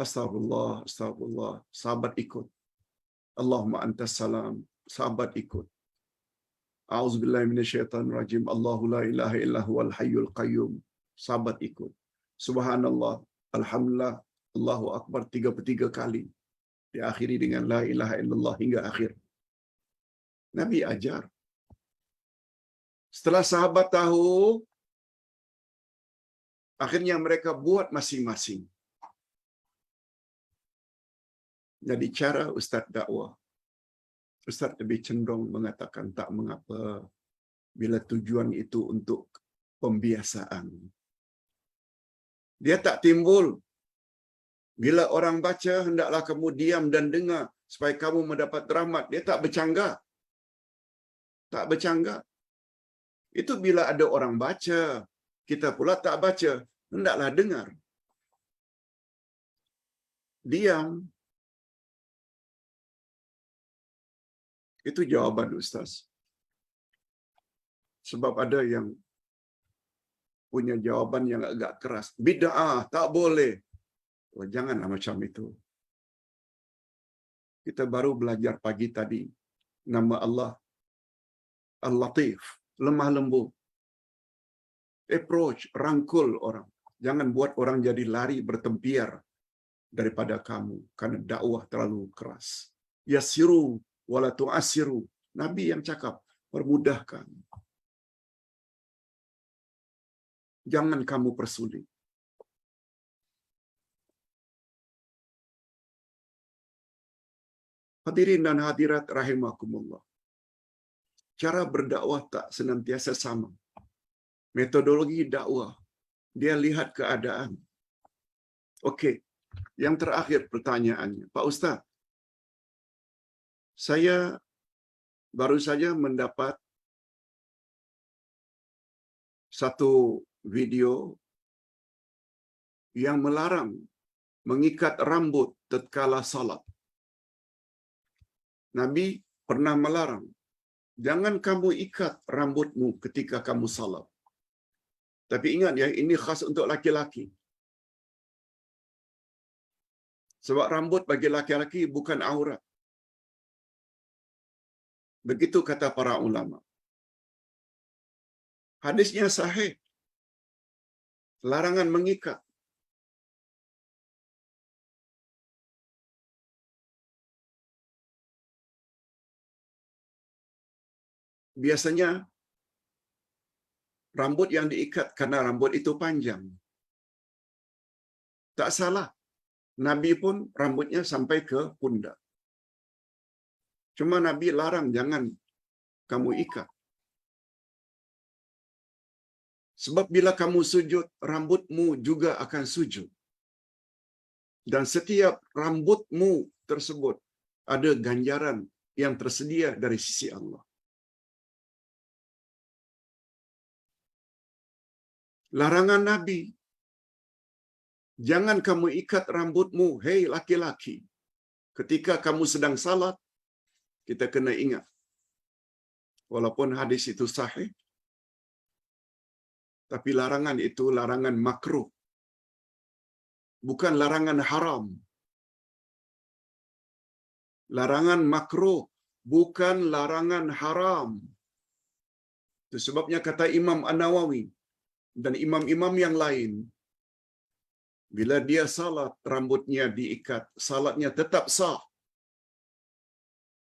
Astagfirullah. Sahabat ikut. Allahumma antas salam. Sahabat ikut. A'udzubillahi minasyaitonirrajim. Allahu la ilaha illa huwal hayyul qayyum. Sahabat ikut. Subhanallah. Alhamdulillah. Allahu akbar 33 kali. Diakhiri dengan la ilaha illallah hingga akhir. Nabi ajar. Setelah sahabat tahu, akhirnya mereka buat masing-masing. Jadi cara Ustaz dakwah, Ustaz lebih cenderung mengatakan tak mengapa bila tujuan itu untuk pembiasaan. Dia tak timbul. Bila orang baca, hendaklah kamu diam dan dengar supaya kamu mendapat rahmat. Dia tak bercanggah. Tak bercanggah. Itu bila ada orang baca, kita pula tak baca, hendaklah dengar. diam. Itu jawaban Ustaz. Sebab ada yang punya jawaban yang agak keras. Bid'ah, tak boleh. Oh, janganlah macam itu. Kita baru belajar pagi tadi. Nama Allah Al-Latif, lemah lembut. Approach, rangkul orang. Jangan buat orang jadi lari bertempiar daripada kamu karena dakwah terlalu keras. Yassiru wala tu'assiru. Nabi yang cakap, permudahkan. Jangan kamu persulit. Hadirin dan hadirat rahimakumullah. Cara berdakwah tak senantiasa sama. Metodologi dakwah, dia lihat keadaan. Okey, yang terakhir pertanyaannya. Pak Ustaz, saya baru saja mendapat satu video yang melarang mengikat rambut tatkala salat. Nabi pernah melarang, jangan kamu ikat rambutmu ketika kamu salat. Tapi ingat ya, ini khas untuk laki-laki. Sebab rambut bagi laki-laki bukan aurat. Begitu kata para ulama. Hadisnya sahih. Larangan mengikat. Biasanya rambut yang diikat karena rambut itu panjang. Tak salah. Nabi pun rambutnya sampai ke pundak. Cuma Nabi larang jangan kamu ikat. Sebab bila kamu sujud, rambutmu juga akan sujud. Dan setiap rambutmu tersebut ada ganjaran yang tersedia dari sisi Allah. Larangan Nabi, jangan kamu ikat rambutmu, hei laki-laki. Ketika kamu sedang salat, kita kena ingat. Walaupun hadis itu sahih, tapi larangan itu larangan makruh. Bukan larangan haram. Larangan makruh, bukan larangan haram. Itu sebabnya kata Imam An-Nawawi dan imam-imam yang lain, bila dia salat, rambutnya diikat, salatnya tetap sah.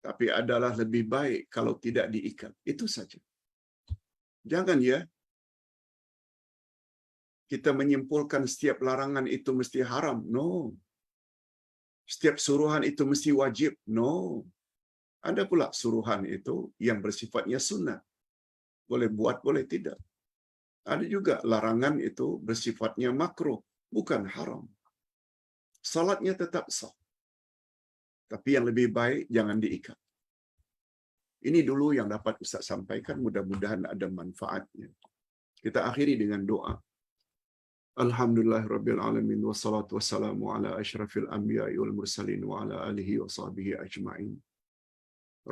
Tapi adalah lebih baik kalau tidak diikat. Itu saja. Jangan ya, kita menyimpulkan setiap larangan itu mesti haram. No. Setiap suruhan itu mesti wajib. No. Ada pula suruhan itu yang bersifatnya sunnah. Boleh buat, boleh tidak. Ada juga larangan itu bersifatnya makruh, bukan haram. Salatnya tetap sah. Tapi yang lebih baik jangan diikat. Ini dulu yang dapat Ustaz sampaikan, mudah-mudahan ada manfaatnya. Kita akhiri dengan doa. Alhamdulillahirabbil alamin wassalatu wassalamu ala asyrafil anbiya'i wal mursalin wa ala alihi wa sahbihi ajma'in.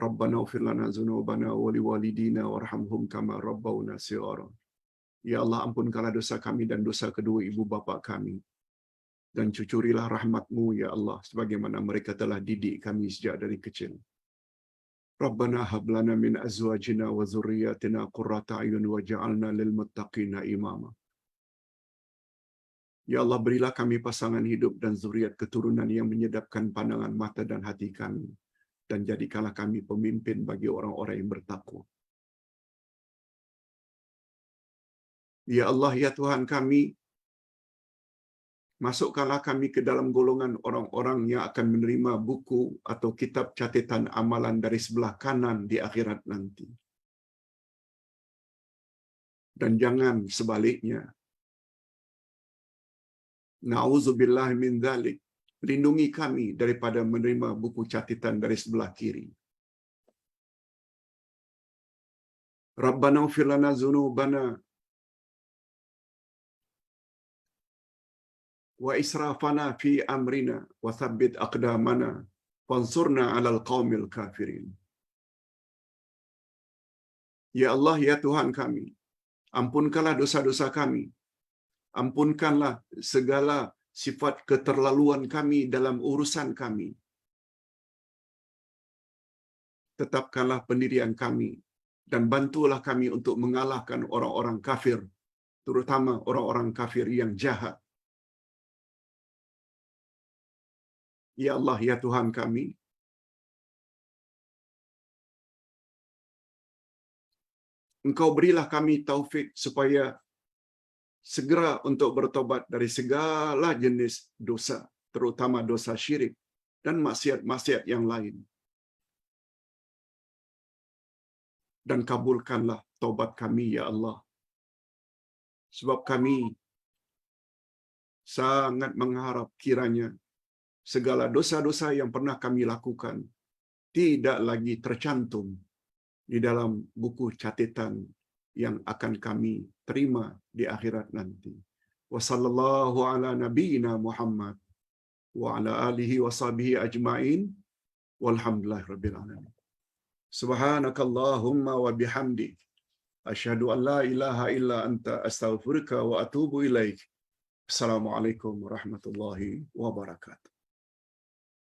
Rabbana ighfir lana dzunubana wa liwalidina warhamhum kama rabbawna shighara. Ya Allah, ampunkanlah dosa kami dan dosa kedua ibu bapa kami. Dan cucurilah rahmat-Mu ya Allah sebagaimana mereka telah didik kami sejak dari kecil. Rabbana hab lana min azwajina wa dzurriyyatina qurrata a'yun waj'alna lil muttaqina imama. Ya Allah, berilah kami pasangan hidup dan zuriat keturunan yang menyedapkan pandangan mata dan hati kami. Dan jadikanlah kami pemimpin bagi orang-orang yang bertakwa. Ya Allah, ya Tuhan kami, masukkanlah kami ke dalam golongan orang-orang yang akan menerima buku atau kitab catatan amalan dari sebelah kanan di akhirat nanti. Dan jangan sebaliknya. Na'udzubillah min dzalik. Lindungi kami daripada menerima buku catatan dari sebelah kiri. Rabbana ighfir lana dzunubana wa israfana fi amrina wa thabbit aqdamana fansurna 'alal qaumil kafirin. Ya Allah, ya Tuhan kami, ampunkanlah dosa-dosa kami. Ampunkanlah segala sifat keterlaluan kami dalam urusan kami. Tetapkanlah pendirian kami dan bantulah kami untuk mengalahkan orang-orang kafir, terutama orang-orang kafir yang jahat. Ya Allah, ya Tuhan kami, Engkau berilah kami taufik supaya segera untuk bertobat dari segala jenis dosa, terutama dosa syirik dan maksiat-maksiat yang lain. Dan kabulkanlah taubat kami, ya Allah. Sebab kami sangat mengharap kiranya segala dosa-dosa yang pernah kami lakukan tidak lagi tercantum di dalam buku catatan yang akan kami terima di akhirat nanti. Wa sallallahu ala nabiyyina Muhammad wa ala alihi wa sahbihi ajma'in walhamdulillahi rabbil alamin. Subhanakallahumma wa bihamdik asyhadu an la ilaha illa anta astaghfiruka wa atubu ilaik. Assalamualaikum warahmatullahi wabarakatuh.